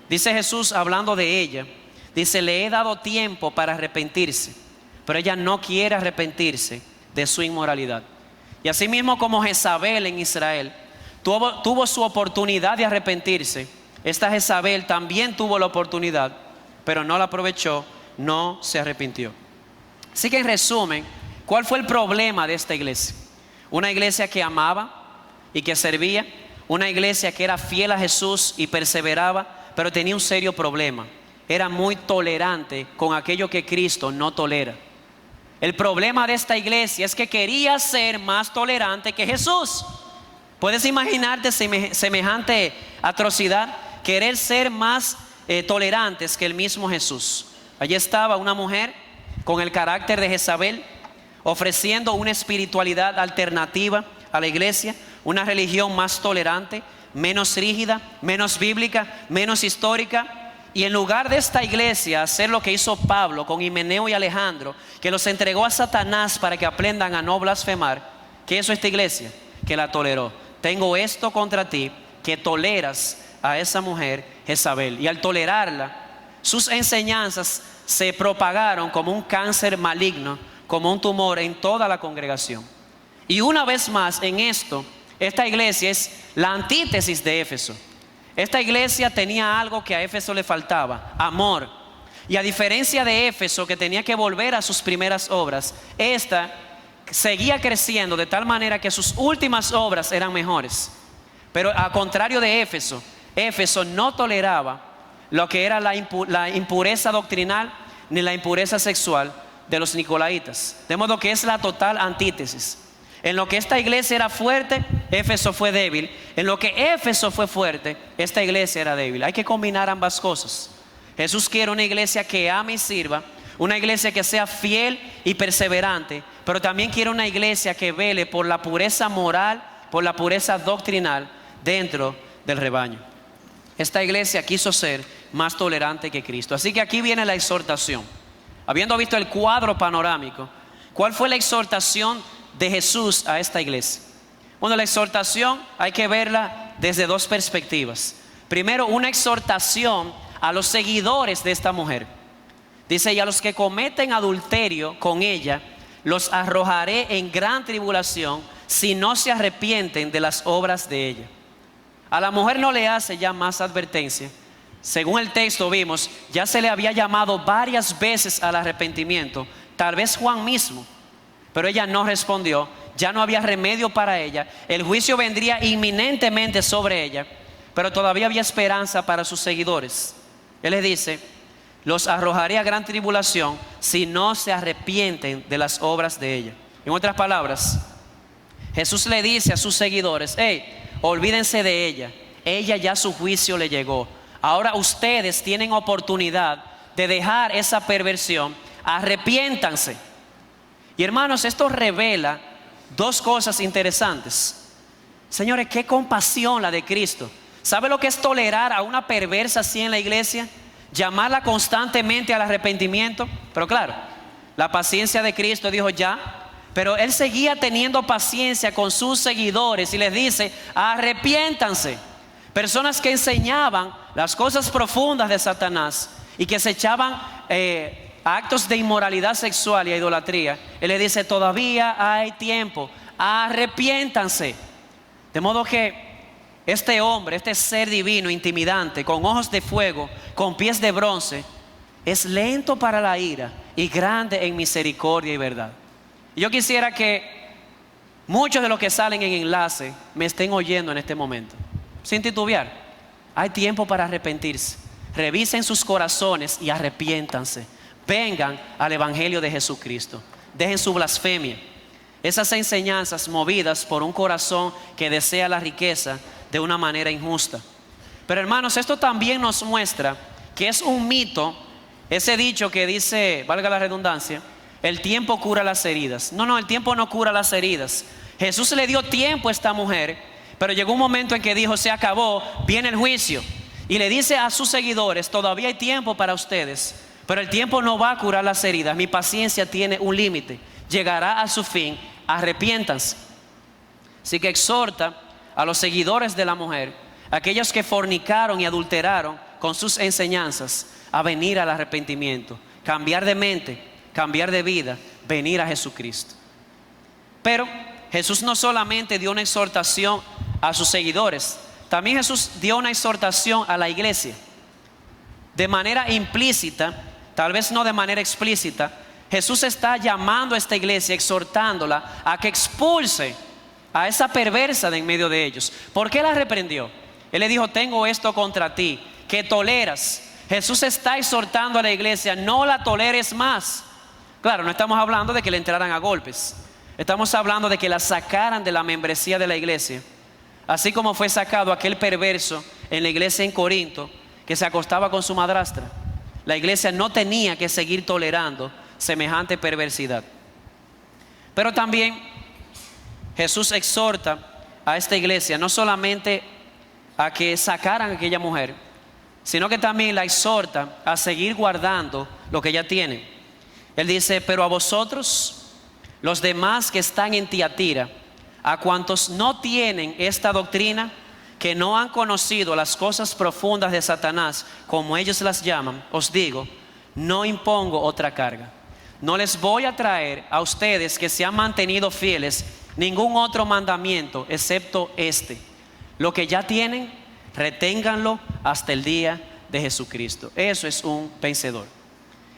Dice Jesús hablando de ella, dice: le he dado tiempo para arrepentirse, pero ella no quiere arrepentirse de su inmoralidad. Y así mismo como Jezabel en Israel tuvo su oportunidad de arrepentirse, esta Jezabel también tuvo la oportunidad, pero no la aprovechó, no se arrepintió. Así que en resumen, ¿cuál fue el problema de esta iglesia? Una iglesia que amaba y que servía, una iglesia que era fiel a Jesús y perseveraba, pero tenía un serio problema: era muy tolerante con aquello que Cristo no tolera. El problema de esta iglesia es que quería ser más tolerante que Jesús. ¿Puedes imaginarte semejante atrocidad? Querer ser más tolerantes que el mismo Jesús. Allí estaba una mujer con el carácter de Jezabel, ofreciendo una espiritualidad alternativa a la iglesia, una religión más tolerante, menos rígida, menos bíblica, menos histórica. Y en lugar de esta iglesia hacer lo que hizo Pablo con Himeneo y Alejandro, que los entregó a Satanás para que aprendan a no blasfemar, ¿qué hizo esta iglesia? Que la toleró. Tengo esto contra ti, que toleras a esa mujer Jezabel. Y al tolerarla, sus enseñanzas se propagaron como un cáncer maligno, como un tumor en toda la congregación. Y una vez más en esto, esta iglesia es la antítesis de Éfeso. Esta iglesia tenía algo que a Éfeso le faltaba: amor. Y a diferencia de Éfeso, que tenía que volver a sus primeras obras, esta seguía creciendo de tal manera que sus últimas obras eran mejores. Pero a contrario de Éfeso, Éfeso no toleraba lo que era la impureza doctrinal ni la impureza sexual de los nicolaítas. De modo que es la total antítesis. En lo que esta iglesia era fuerte, Éfeso fue débil. En lo que Éfeso fue fuerte, esta iglesia era débil. Hay que combinar ambas cosas. Jesús quiere una iglesia que ame y sirva, una iglesia que sea fiel y perseverante, pero también quiere una iglesia que vele por la pureza moral, por la pureza doctrinal dentro del rebaño. Esta iglesia quiso ser más tolerante que Cristo. Así que aquí viene la exhortación. Habiendo visto el cuadro panorámico, ¿cuál fue la exhortación de Jesús a esta iglesia? Bueno, la exhortación hay que verla desde dos perspectivas. Primero, una exhortación a los seguidores de esta mujer. Dice: y a los que cometen adulterio con ella, los arrojaré en gran tribulación si no se arrepienten de las obras de ella. A la mujer no le hace ya más advertencia. Según el texto vimos, ya se le había llamado varias veces al arrepentimiento, tal vez Juan mismo, pero ella no respondió. Ya no había remedio para ella. El juicio vendría inminentemente sobre ella, pero todavía había esperanza para sus seguidores. Él les dice: los arrojaré a gran tribulación si no se arrepienten de las obras de ella. En otras palabras, Jesús le dice a sus seguidores: olvídense de ella. Ella ya su juicio le llegó. Ahora ustedes tienen oportunidad de dejar esa perversión. Arrepiéntanse. Y hermanos, esto revela dos cosas interesantes. Señores, qué compasión la de Cristo. ¿Sabe lo que es tolerar a una perversa así en la iglesia? Llamarla constantemente al arrepentimiento. Pero claro, la paciencia de Cristo dijo ya. Pero Él seguía teniendo paciencia con sus seguidores y les dice: arrepiéntanse. Personas que enseñaban las cosas profundas de Satanás y que se echaban actos de inmoralidad sexual y idolatría. Él les dice: todavía hay tiempo, arrepiéntanse. De modo que este hombre, este ser divino, intimidante, con ojos de fuego, con pies de bronce, es lento para la ira y grande en misericordia y verdad. Y yo quisiera que muchos de los que salen en enlace me estén oyendo en este momento, sin titubear. Hay tiempo para arrepentirse. Revisen sus corazones y arrepiéntanse. Vengan al Evangelio de Jesucristo. Dejen su blasfemia, esas enseñanzas movidas por un corazón que desea la riqueza de una manera injusta. Pero hermanos, esto también nos muestra que es un mito ese dicho que dice, valga la redundancia, el tiempo cura las heridas. No, el tiempo no cura las heridas. Jesús le dio tiempo a esta mujer, pero llegó un momento en que dijo: se acabó, viene el juicio. Y le dice a sus seguidores: todavía hay tiempo para ustedes, pero el tiempo no va a curar las heridas. Mi paciencia tiene un límite, llegará a su fin, arrepiéntanse. Así que exhorta a los seguidores de la mujer, aquellos que fornicaron y adulteraron con sus enseñanzas, a venir al arrepentimiento, cambiar de mente, cambiar de vida, venir a Jesucristo. Pero Jesús no solamente dio una exhortación a sus seguidores, también Jesús dio una exhortación a la iglesia. De manera implícita, tal vez no de manera explícita, Jesús está llamando a esta iglesia, exhortándola a que expulse a esa perversa de en medio de ellos. ¿Por qué la reprendió? Él le dijo: tengo esto contra ti, que toleras. Jesús está exhortando a la iglesia: no la toleres más. Claro, no estamos hablando de que le entraran a golpes. Estamos hablando de que la sacaran de la membresía de la iglesia, así como fue sacado aquel perverso en la iglesia en Corinto que se acostaba con su madrastra. La iglesia no tenía que seguir tolerando semejante perversidad. Pero también Jesús exhorta a esta iglesia no solamente a que sacaran a aquella mujer, sino que también la exhorta a seguir guardando lo que ya tiene. Él dice: pero a vosotros, los demás que están en Tiatira, a cuantos no tienen esta doctrina, que no han conocido las cosas profundas de Satanás, como ellos las llaman, os digo, no impongo otra carga. No les voy a traer a ustedes que se han mantenido fieles ningún otro mandamiento excepto este: lo que ya tienen, reténganlo hasta el día de Jesucristo. Eso es un vencedor.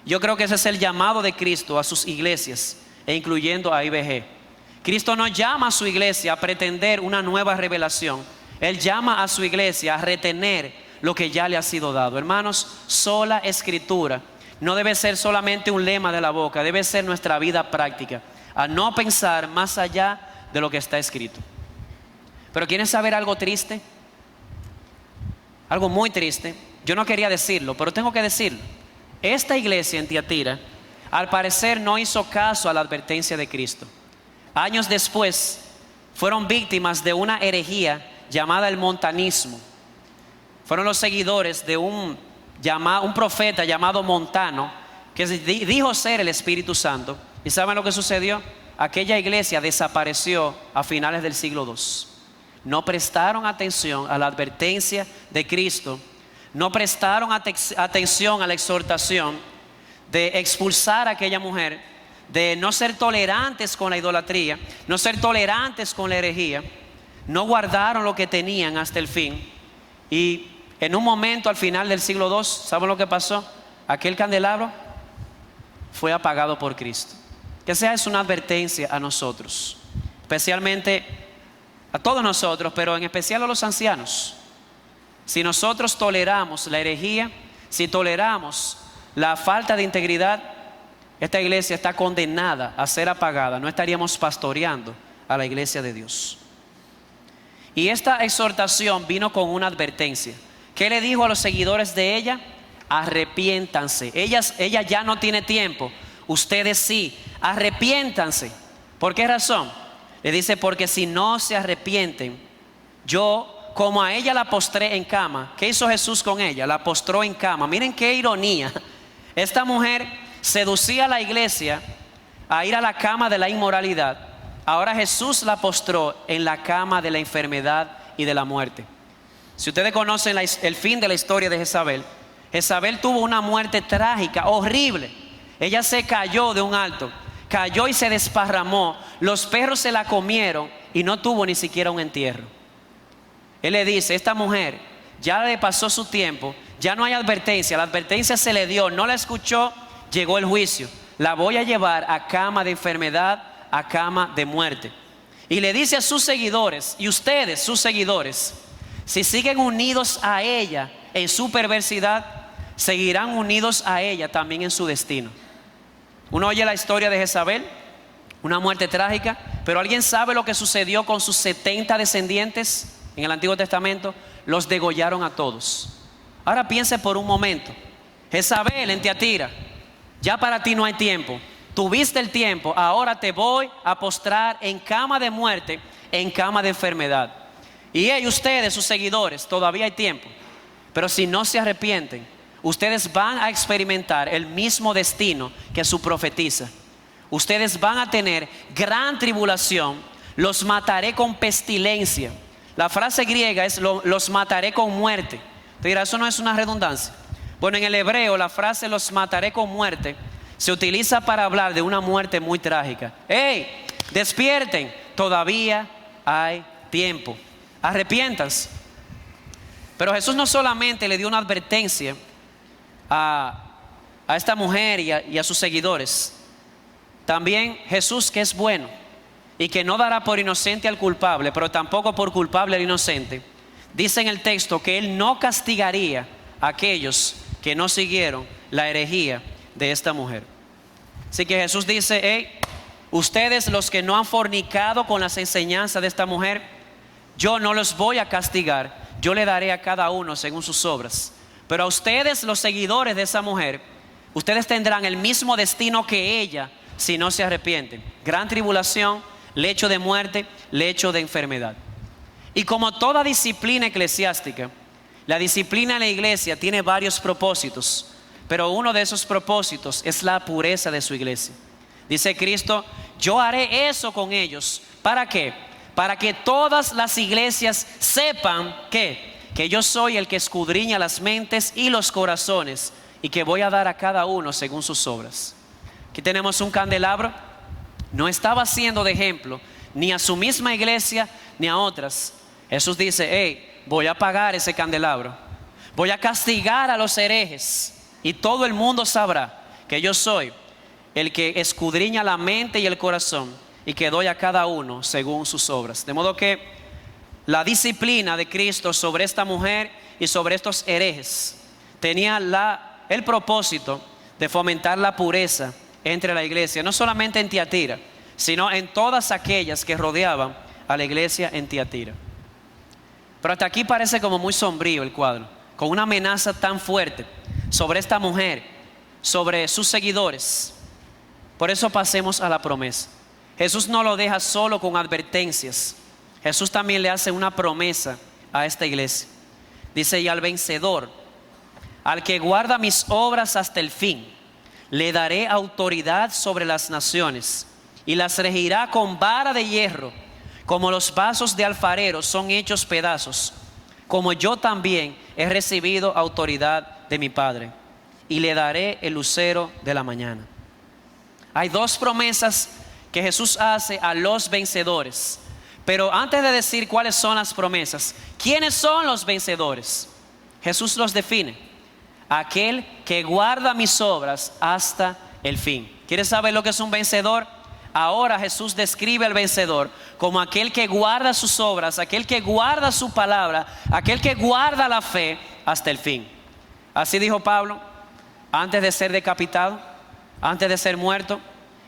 Yo creo que ese es el llamado de Cristo a sus iglesias, e incluyendo a IBG. Cristo no llama a su iglesia a pretender una nueva revelación. Él llama a su iglesia a retener lo que ya le ha sido dado. Hermanos, sola escritura no debe ser solamente un lema de la boca, debe ser nuestra vida práctica, a no pensar más allá de lo que está escrito. Pero ¿quieren saber algo triste? Algo muy triste. Yo no quería decirlo, pero tengo que decirlo. Esta iglesia en Tiatira, al parecer, no hizo caso a la advertencia de Cristo. Años después, fueron víctimas de una herejía llamada el montanismo. Fueron los seguidores de un profeta llamado Montano, que dijo ser el Espíritu Santo. ¿Y saben lo que sucedió? Aquella iglesia desapareció a finales del siglo II. No prestaron atención a la advertencia de Cristo. No prestaron atención a la exhortación de expulsar a aquella mujer, de no ser tolerantes con la idolatría, no ser tolerantes con la herejía. No guardaron lo que tenían hasta el fin. Y en un momento al final del siglo II, ¿saben lo que pasó? Aquel candelabro fue apagado por Cristo. Que sea es una advertencia a nosotros, especialmente a todos nosotros, pero en especial a los ancianos. Si nosotros toleramos la herejía, si toleramos la falta de integridad, esta iglesia está condenada a ser apagada. No estaríamos pastoreando a la iglesia de Dios. Y esta exhortación vino con una advertencia. ¿Qué le dijo a los seguidores de ella? Arrepiéntanse. Ella ya no tiene tiempo. Ustedes sí, arrepiéntanse. ¿Por qué razón? Le dice, porque si no se arrepienten, yo, como a ella la postré en cama. ¿Qué hizo Jesús con ella? La postró en cama. Miren qué ironía. Esta mujer seducía a la iglesia a ir a la cama de la inmoralidad. Ahora Jesús la postró en la cama de la enfermedad y de la muerte. Si ustedes conocen el fin de la historia de Jezabel, Jezabel tuvo una muerte trágica, horrible. Ella se cayó de un alto, cayó y se desparramó. Los perros se la comieron y no tuvo ni siquiera un entierro. Él le dice, esta mujer ya le pasó su tiempo, ya no hay advertencia, la advertencia se le dio, no la escuchó, llegó el juicio. La voy a llevar a cama de enfermedad, a cama de muerte. Y le dice a sus seguidores, y ustedes, sus seguidores, si siguen unidos a ella en su perversidad, seguirán unidos a ella también en su destino. Uno oye la historia de Jezabel, una muerte trágica, pero ¿alguien sabe lo que sucedió con sus 70 descendientes en el Antiguo Testamento? Los degollaron a todos. Ahora piense por un momento, Jezabel en Tiatira, ya para ti no hay tiempo. Tuviste el tiempo, ahora te voy a postrar en cama de muerte, en cama de enfermedad. Y ustedes, sus seguidores, todavía hay tiempo. Pero si no se arrepienten, ustedes van a experimentar el mismo destino que su profetisa. Ustedes van a tener gran tribulación, los mataré con pestilencia. La frase griega es los mataré con muerte. Te dirás, ¿eso no es una redundancia? Bueno, en el hebreo la frase los mataré con muerte se utiliza para hablar de una muerte muy trágica. ¡Hey! Despierten, todavía hay tiempo. Arrepiéntanse. Pero Jesús no solamente le dio una advertencia a esta mujer y a sus seguidores. También Jesús, que es bueno y que no dará por inocente al culpable, pero tampoco por culpable al inocente, dice en el texto que Él no castigaría a aquellos que no siguieron la herejía de esta mujer. Así que Jesús dice, hey, ustedes los que no han fornicado con las enseñanzas de esta mujer, yo no los voy a castigar, yo le daré a cada uno según sus obras. Pero a ustedes, los seguidores de esa mujer, ustedes tendrán el mismo destino que ella si no se arrepienten. Gran tribulación, lecho de muerte, lecho de enfermedad. Y como toda disciplina eclesiástica, la disciplina en la iglesia tiene varios propósitos, pero uno de esos propósitos es la pureza de su iglesia. Dice Cristo, yo haré eso con ellos. ¿Para qué? Para que todas las iglesias sepan que yo soy el que escudriña las mentes y los corazones, y que voy a dar a cada uno según sus obras. Aquí tenemos un candelabro. No estaba siendo de ejemplo ni a su misma iglesia ni a otras. Jesús dice, hey, voy a apagar ese candelabro, voy a castigar a los herejes, y todo el mundo sabrá que yo soy el que escudriña la mente y el corazón, y que doy a cada uno según sus obras. De modo que la disciplina de Cristo sobre esta mujer y sobre estos herejes tenía el propósito de fomentar la pureza entre la iglesia, no solamente en Tiatira, sino en todas aquellas que rodeaban a la iglesia en Tiatira. Pero hasta aquí parece como muy sombrío el cuadro, con una amenaza tan fuerte sobre esta mujer, sobre sus seguidores. Por eso pasemos a la promesa. Jesús no lo deja solo con advertencias. Jesús también le hace una promesa a esta iglesia. Dice: y al vencedor, al que guarda mis obras hasta el fin, le daré autoridad sobre las naciones y las regirá con vara de hierro, como los vasos de alfarero son hechos pedazos, como yo también he recibido autoridad de mi Padre, y le daré el lucero de la mañana. Hay dos promesas que Jesús hace a los vencedores. Pero antes de decir cuáles son las promesas, ¿quiénes son los vencedores? Jesús los define: aquel que guarda mis obras hasta el fin. ¿Quieres saber lo que es un vencedor? Ahora Jesús describe al vencedor como aquel que guarda sus obras, aquel que guarda su palabra, aquel que guarda la fe hasta el fin. Así dijo Pablo: antes de ser decapitado, antes de ser muerto,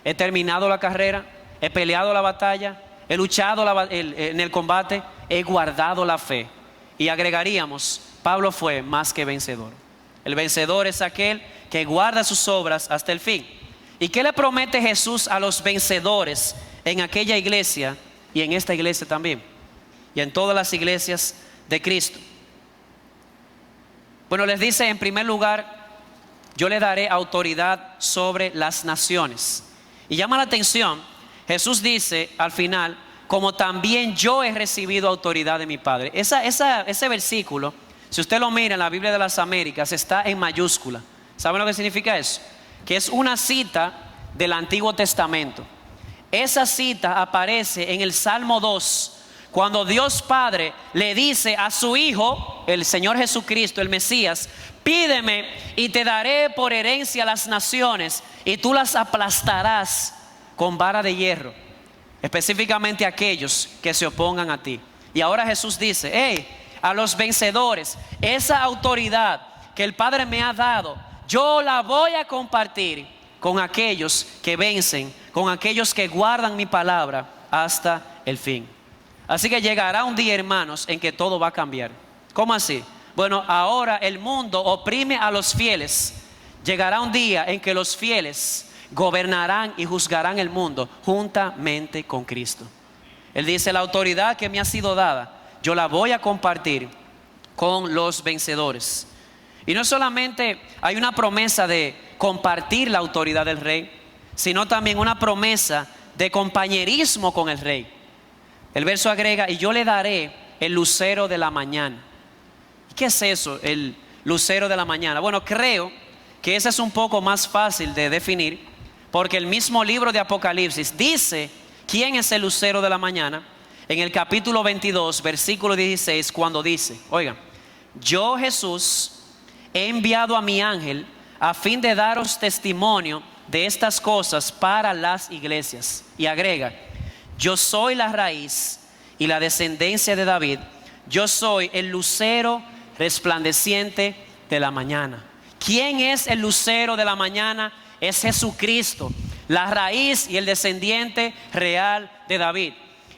he terminado la carrera, he peleado la batalla, he luchado en el combate, he guardado la fe. Y agregaríamos: Pablo fue más que vencedor. El vencedor es aquel que guarda sus obras hasta el fin. ¿Y qué le promete Jesús a los vencedores en aquella iglesia y en esta iglesia también? Y en todas las iglesias de Cristo. Bueno, les dice en primer lugar: yo le daré autoridad sobre las naciones. Y llama la atención, Jesús dice al final: como también yo he recibido autoridad de mi Padre. Ese versículo, si usted lo mira en la Biblia de las Américas, está en mayúscula. ¿Saben lo que significa eso? Que es una cita del Antiguo Testamento. Esa cita aparece en el Salmo 2, cuando Dios Padre le dice a su Hijo, el Señor Jesucristo, el Mesías: pídeme y te daré por herencia las naciones, y tú las aplastarás con vara de hierro, específicamente aquellos que se opongan a ti. Y ahora Jesús dice: a los vencedores, esa autoridad que el Padre me ha dado, yo la voy a compartir con aquellos que vencen, con aquellos que guardan mi palabra hasta el fin. Así que llegará un día, hermanos, en que todo va a cambiar. ¿Cómo así? Bueno, ahora el mundo oprime a los fieles. Llegará un día en que los fieles gobernarán y juzgarán el mundo juntamente con Cristo. Él dice: la autoridad que me ha sido dada, yo la voy a compartir con los vencedores. Y no solamente hay una promesa de compartir la autoridad del rey, sino también una promesa de compañerismo con el rey. El verso agrega: y yo le daré el lucero de la mañana. ¿Qué es eso, el lucero de la mañana? Bueno, creo que ese es un poco más fácil de definir, porque el mismo libro de Apocalipsis dice quién es el lucero de la mañana en el capítulo 22, versículo 16, cuando dice: oigan, yo, Jesús, he enviado a mi ángel a fin de daros testimonio de estas cosas para las iglesias. Y agrega: yo soy la raíz y la descendencia de David, yo soy el lucero resplandeciente de la mañana. ¿Quién es el lucero de la mañana? Es Jesucristo, la raíz y el descendiente real de David.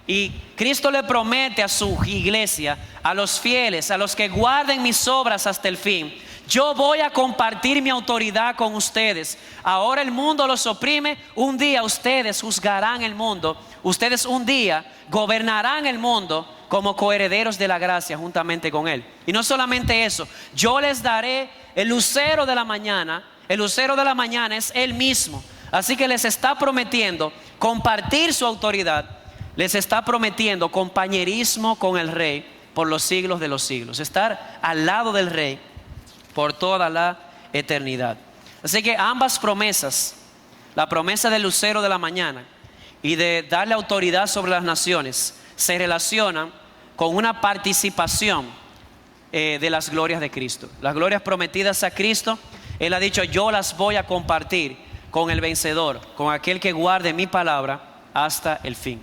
Y Cristo le promete a su iglesia, a los fieles, a los que guarden mis obras hasta el fin: yo voy a compartir mi autoridad con ustedes. Ahora el mundo los oprime, un día ustedes juzgarán el mundo. Ustedes un día gobernarán el mundo como coherederos de la gracia juntamente con Él. Y no solamente eso, yo les daré el lucero de la mañana. El lucero de la mañana es Él mismo. Así que les está prometiendo compartir su autoridad. Les está prometiendo compañerismo con el Rey por los siglos de los siglos. Estar al lado del Rey por toda la eternidad. Así que ambas promesas, la promesa del lucero de la mañana y de darle autoridad sobre las naciones, se relacionan con una participación de las glorias de Cristo. Las glorias prometidas a Cristo, Él ha dicho: yo las voy a compartir con el vencedor, con aquel que guarde mi palabra hasta el fin.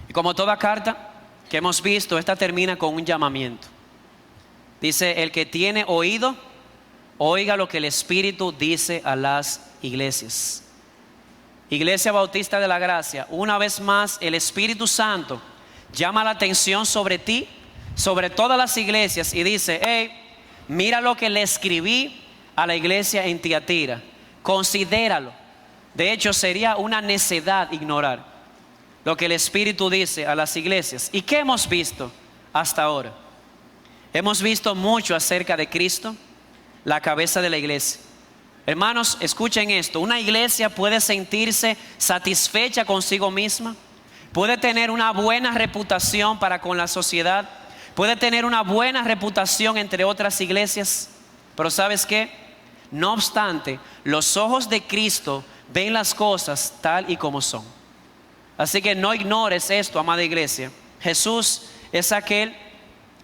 Y como toda carta que hemos visto, esta termina con un llamamiento. Dice: el que tiene oído, oiga lo que el Espíritu dice a las iglesias. Iglesia Bautista de la Gracia, una vez más el Espíritu Santo llama la atención sobre ti, sobre todas las iglesias, y dice: hey, mira lo que le escribí a la iglesia en Tiatira, considéralo. De hecho, sería una necedad ignorar lo que el Espíritu dice a las iglesias. ¿Y qué hemos visto hasta ahora? Hemos visto mucho acerca de Cristo, la cabeza de la iglesia. Hermanos, escuchen esto: una iglesia puede sentirse satisfecha consigo misma, puede tener una buena reputación para con la sociedad, puede tener una buena reputación entre otras iglesias, pero ¿sabes qué? No obstante, los ojos de Cristo ven las cosas tal y como son. Así que no ignores esto, amada iglesia. Jesús es aquel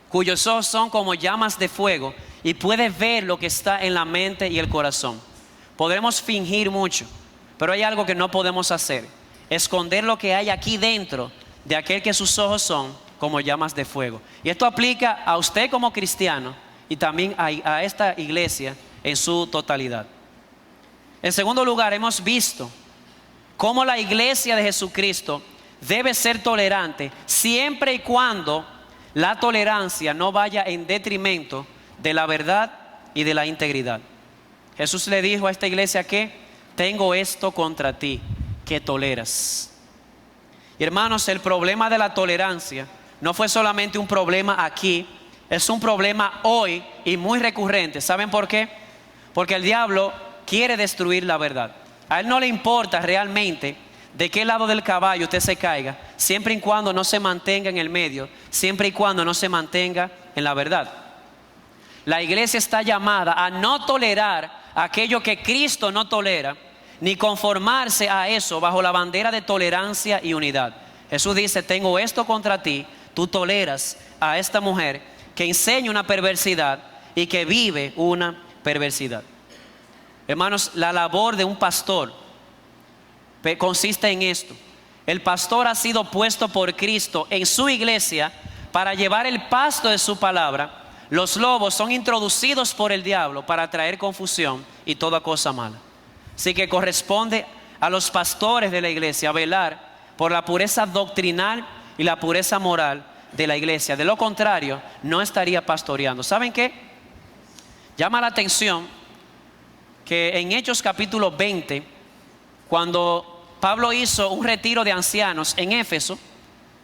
cuyos ojos son como llamas de fuego y puede ver lo que está en la mente y el corazón. Podremos fingir mucho, pero hay algo que no podemos hacer: esconder lo que hay aquí dentro de aquel que sus ojos son como llamas de fuego. Y esto aplica a usted como cristiano y también a esta iglesia en su totalidad. En segundo lugar, hemos visto cómo la iglesia de Jesucristo debe ser tolerante siempre y cuando la tolerancia no vaya en detrimento de la verdad y de la integridad. Jesús le dijo a esta iglesia que: tengo esto contra ti, que toleras. Y hermanos, el problema de la tolerancia no fue solamente un problema aquí, es un problema hoy y muy recurrente. ¿Saben por qué? Porque el diablo quiere destruir la verdad. A él no le importa realmente de qué lado del caballo usted se caiga, siempre y cuando no se mantenga en el medio, siempre y cuando no se mantenga en la verdad. La iglesia está llamada a no tolerar aquello que Cristo no tolera, ni conformarse a eso bajo la bandera de tolerancia y unidad. Jesús dice: tengo esto contra ti, tú toleras a esta mujer que enseña una perversidad y que vive una perversidad. Hermanos, la labor de un pastor consiste en esto: el pastor ha sido puesto por Cristo en su iglesia para llevar el pasto de su palabra. Los lobos son introducidos por el diablo para traer confusión y toda cosa mala. Así que corresponde a los pastores de la iglesia velar por la pureza doctrinal y la pureza moral de la iglesia. De lo contrario, no estaría pastoreando. ¿Saben qué? Llama la atención que en Hechos capítulo 20, cuando Pablo hizo un retiro de ancianos en Éfeso,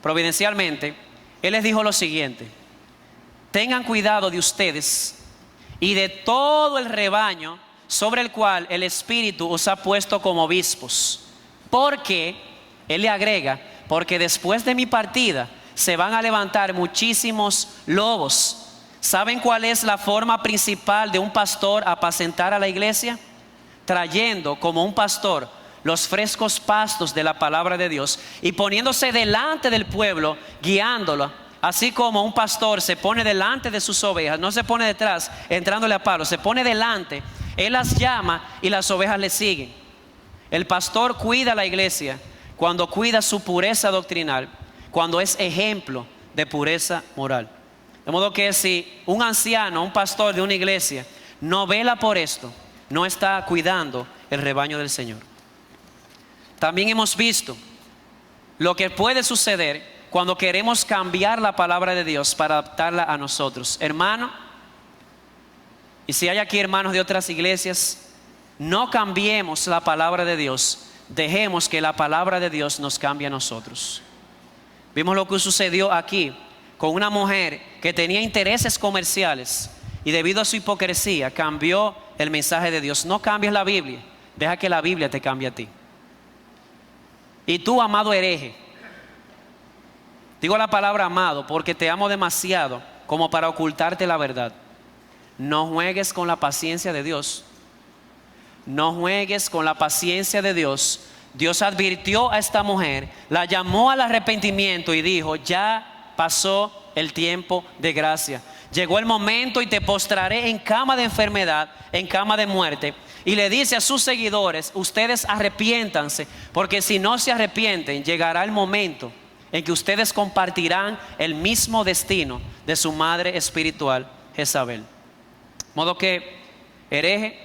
providencialmente, él les dijo lo siguiente: tengan cuidado de ustedes y de todo el rebaño sobre el cual el Espíritu os ha puesto como obispos. Porque, él le agrega, porque después de mi partida se van a levantar muchísimos lobos. ¿Saben cuál es la forma principal de un pastor apacentar a la iglesia? Trayendo como un pastor los frescos pastos de la palabra de Dios y poniéndose delante del pueblo, guiándolo. Así como un pastor se pone delante de sus ovejas, no se pone detrás entrándole a palo, se pone delante, él las llama y las ovejas le siguen. El pastor cuida a la iglesia cuando cuida su pureza doctrinal, cuando es ejemplo de pureza moral. De modo que si un anciano, un pastor de una iglesia no vela por esto, no está cuidando el rebaño del Señor. También hemos visto lo que puede suceder cuando queremos cambiar la palabra de Dios para adaptarla a nosotros. Hermano, y si hay aquí hermanos de otras iglesias, no cambiemos la palabra de Dios, dejemos que la palabra de Dios nos cambie a nosotros. Vimos lo que sucedió aquí con una mujer que tenía intereses comerciales y debido a su hipocresía cambió el mensaje de Dios. No cambies la Biblia, deja que la Biblia te cambie a ti. Y tú, amado hereje, digo la palabra amado porque te amo demasiado como para ocultarte la verdad. No juegues con la paciencia de Dios. No juegues con la paciencia de Dios. Dios advirtió a esta mujer, la llamó al arrepentimiento y dijo: ya pasó el tiempo de gracia. Llegó el momento y te postraré en cama de enfermedad, en cama de muerte. Y le dice a sus seguidores, ustedes arrepiéntanse, porque si no se arrepienten, llegará el momento en que ustedes compartirán el mismo destino de su madre espiritual, Jezabel. Modo que, hereje,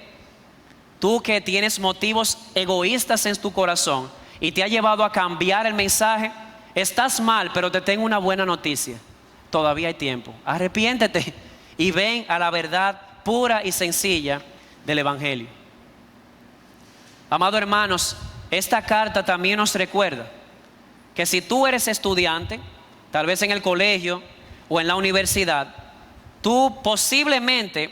tú que tienes motivos egoístas en tu corazón y te ha llevado a cambiar el mensaje, estás mal, pero te tengo una buena noticia. Todavía hay tiempo. Arrepiéntete y ven a la verdad pura y sencilla del Evangelio. Amados hermanos, esta carta también nos recuerda que si tú eres estudiante, tal vez en el colegio o en la universidad, tú posiblemente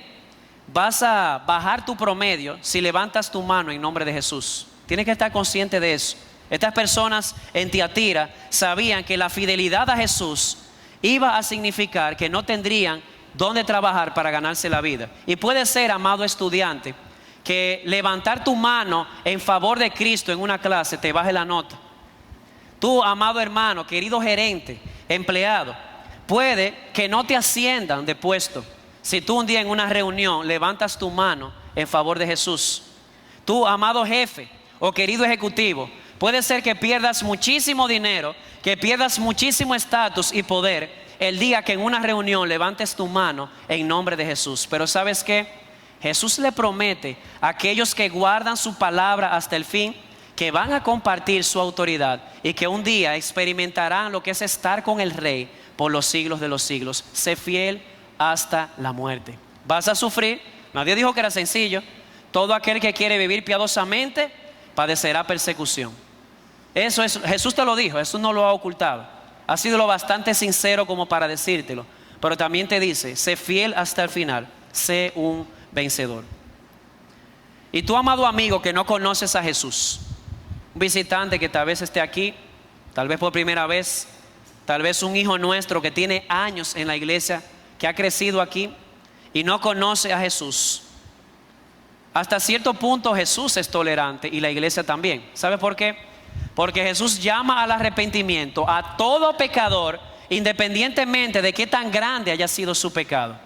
vas a bajar tu promedio si levantas tu mano en nombre de Jesús. Tienes que estar consciente de eso. Estas personas en Tiatira sabían que la fidelidad a Jesús iba a significar que no tendrían dónde trabajar para ganarse la vida. Y puede ser, amado estudiante, que levantar tu mano en favor de Cristo en una clase te baje la nota. Tú, amado hermano, querido gerente, empleado, puede que no te asciendan de puesto si tú un día en una reunión levantas tu mano en favor de Jesús. Tú, amado jefe o querido ejecutivo, puede ser que pierdas muchísimo dinero, que pierdas muchísimo estatus y poder el día que en una reunión levantes tu mano en nombre de Jesús. Pero ¿sabes qué? Jesús le promete a aquellos que guardan su palabra hasta el fin que van a compartir su autoridad y que un día experimentarán lo que es estar con el Rey por los siglos de los siglos. Sé fiel hasta la muerte. ¿Vas a sufrir? Nadie dijo que era sencillo. Todo aquel que quiere vivir piadosamente padecerá persecución. Eso es, Jesús te lo dijo, Jesús no lo ha ocultado. Ha sido lo bastante sincero como para decírtelo. Pero también te dice, sé fiel hasta el final, sé un vencedor. Y tú, amado amigo, que no conoces a Jesús, un visitante que tal vez esté aquí, tal vez por primera vez, tal vez un hijo nuestro que tiene años en la iglesia, que ha crecido aquí y no conoce a Jesús. Hasta cierto punto Jesús es tolerante y la iglesia también. ¿Sabe por qué? Porque Jesús llama al arrepentimiento a todo pecador, independientemente de qué tan grande haya sido su pecado.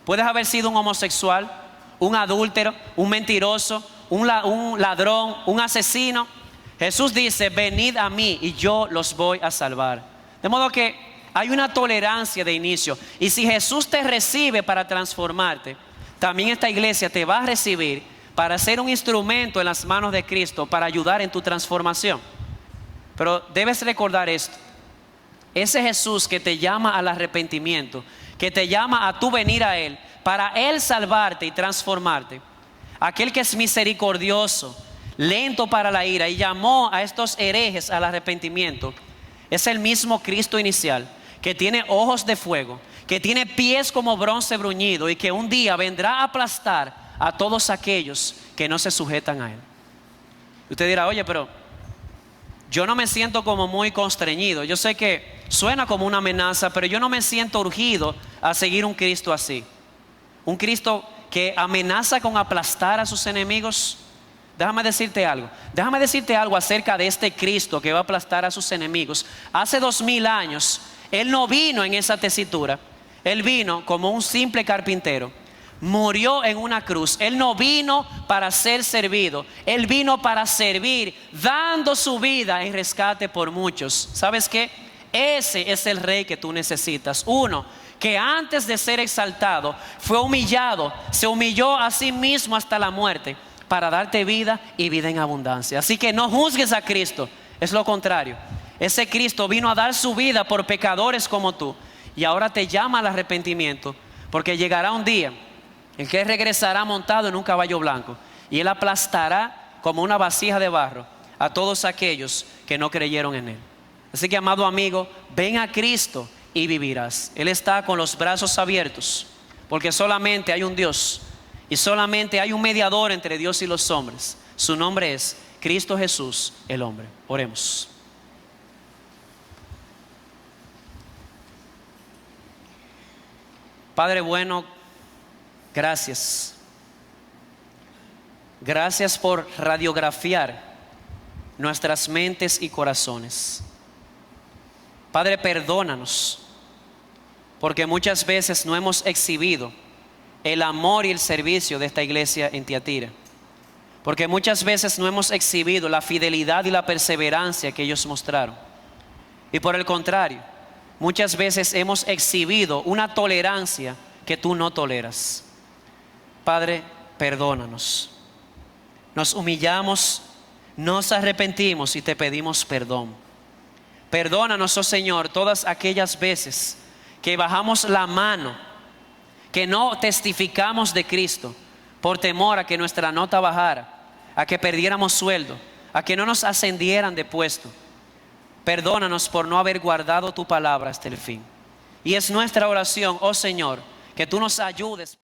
Puedes haber sido un homosexual, un adúltero, un mentiroso, un ladrón, un asesino. Jesús dice, venid a mí y yo los voy a salvar. De modo que hay una tolerancia de inicio. Y si Jesús te recibe para transformarte, también esta iglesia te va a recibir para ser un instrumento en las manos de Cristo, para ayudar en tu transformación. Pero debes recordar esto. Ese Jesús que te llama al arrepentimiento, que te llama a tú venir a Él, para Él salvarte y transformarte. Aquel que es misericordioso, lento para la ira y llamó a estos herejes al arrepentimiento, es el mismo Cristo inicial, que tiene ojos de fuego, que tiene pies como bronce bruñido y que un día vendrá a aplastar a todos aquellos que no se sujetan a Él. Usted dirá, oye, pero yo no me siento como muy constreñido. Yo sé que suena como una amenaza, pero yo no me siento urgido a seguir un Cristo así. Un Cristo que amenaza con aplastar a sus enemigos. Déjame decirte algo acerca de este Cristo que va a aplastar a sus enemigos. Hace 2000 años, Él no vino en esa tesitura. Él vino como un simple carpintero. Murió en una cruz. Él no vino para ser servido. Él vino para servir, dando su vida en rescate por muchos. ¿Sabes qué? Ese es el Rey que tú necesitas. Uno que antes de ser exaltado fue humillado, se humilló a sí mismo hasta la muerte para darte vida y vida en abundancia. Así que no juzgues a Cristo, es lo contrario. Ese Cristo vino a dar su vida por pecadores como tú y ahora te llama al arrepentimiento, porque llegará un día en que Él regresará montado en un caballo blanco y Él aplastará como una vasija de barro a todos aquellos que no creyeron en Él. Así que, amado amigo, ven a Cristo y vivirás. Él está con los brazos abiertos, porque solamente hay un Dios y solamente hay un mediador entre Dios y los hombres. Su nombre es Cristo Jesús, el hombre. Oremos. Padre bueno, gracias. Gracias por radiografiar nuestras mentes y corazones. Padre, perdónanos porque muchas veces no hemos exhibido el amor y el servicio de esta iglesia en Tiatira. Porque muchas veces no hemos exhibido la fidelidad y la perseverancia que ellos mostraron. Y por el contrario, muchas veces hemos exhibido una tolerancia que tú no toleras. Padre, perdónanos. Nos humillamos, nos arrepentimos y te pedimos perdón. Perdónanos, oh Señor, todas aquellas veces que bajamos la mano, que no testificamos de Cristo por temor a que nuestra nota bajara, a que perdiéramos sueldo, a que no nos ascendieran de puesto. Perdónanos por no haber guardado tu palabra hasta el fin. Y es nuestra oración, oh Señor, que tú nos ayudes.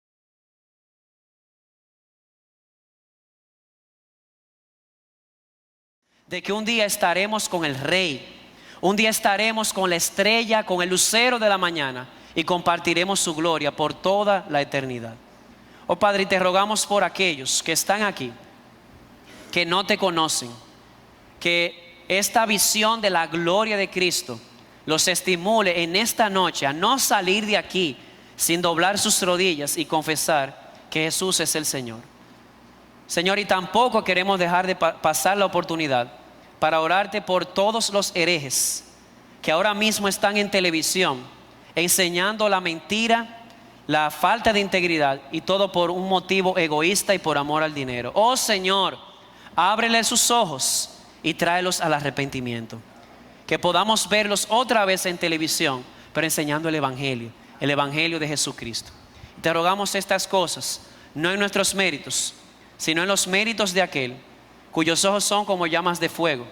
De que un día estaremos con el Rey, un día estaremos con la estrella, con el lucero de la mañana y compartiremos su gloria por toda la eternidad. Oh Padre, te rogamos por aquellos que están aquí, que no te conocen, que esta visión de la gloria de Cristo los estimule en esta noche a no salir de aquí sin doblar sus rodillas y confesar que Jesús es el Señor. Señor, y tampoco queremos dejar de pasar la oportunidad para orarte por todos los herejes que ahora mismo están en televisión enseñando la mentira, la falta de integridad y todo por un motivo egoísta y por amor al dinero. Oh Señor, ábrele sus ojos y tráelos al arrepentimiento. Que podamos verlos otra vez en televisión, pero enseñando el Evangelio de Jesucristo. Te rogamos estas cosas, no en nuestros méritos, sino en los méritos de aquel cuyos ojos son como llamas de fuego,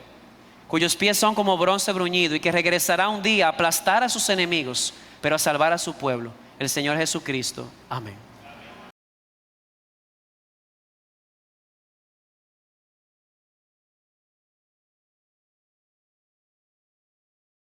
cuyos pies son como bronce bruñido y que regresará un día a aplastar a sus enemigos, pero a salvar a su pueblo, el Señor Jesucristo. Amén.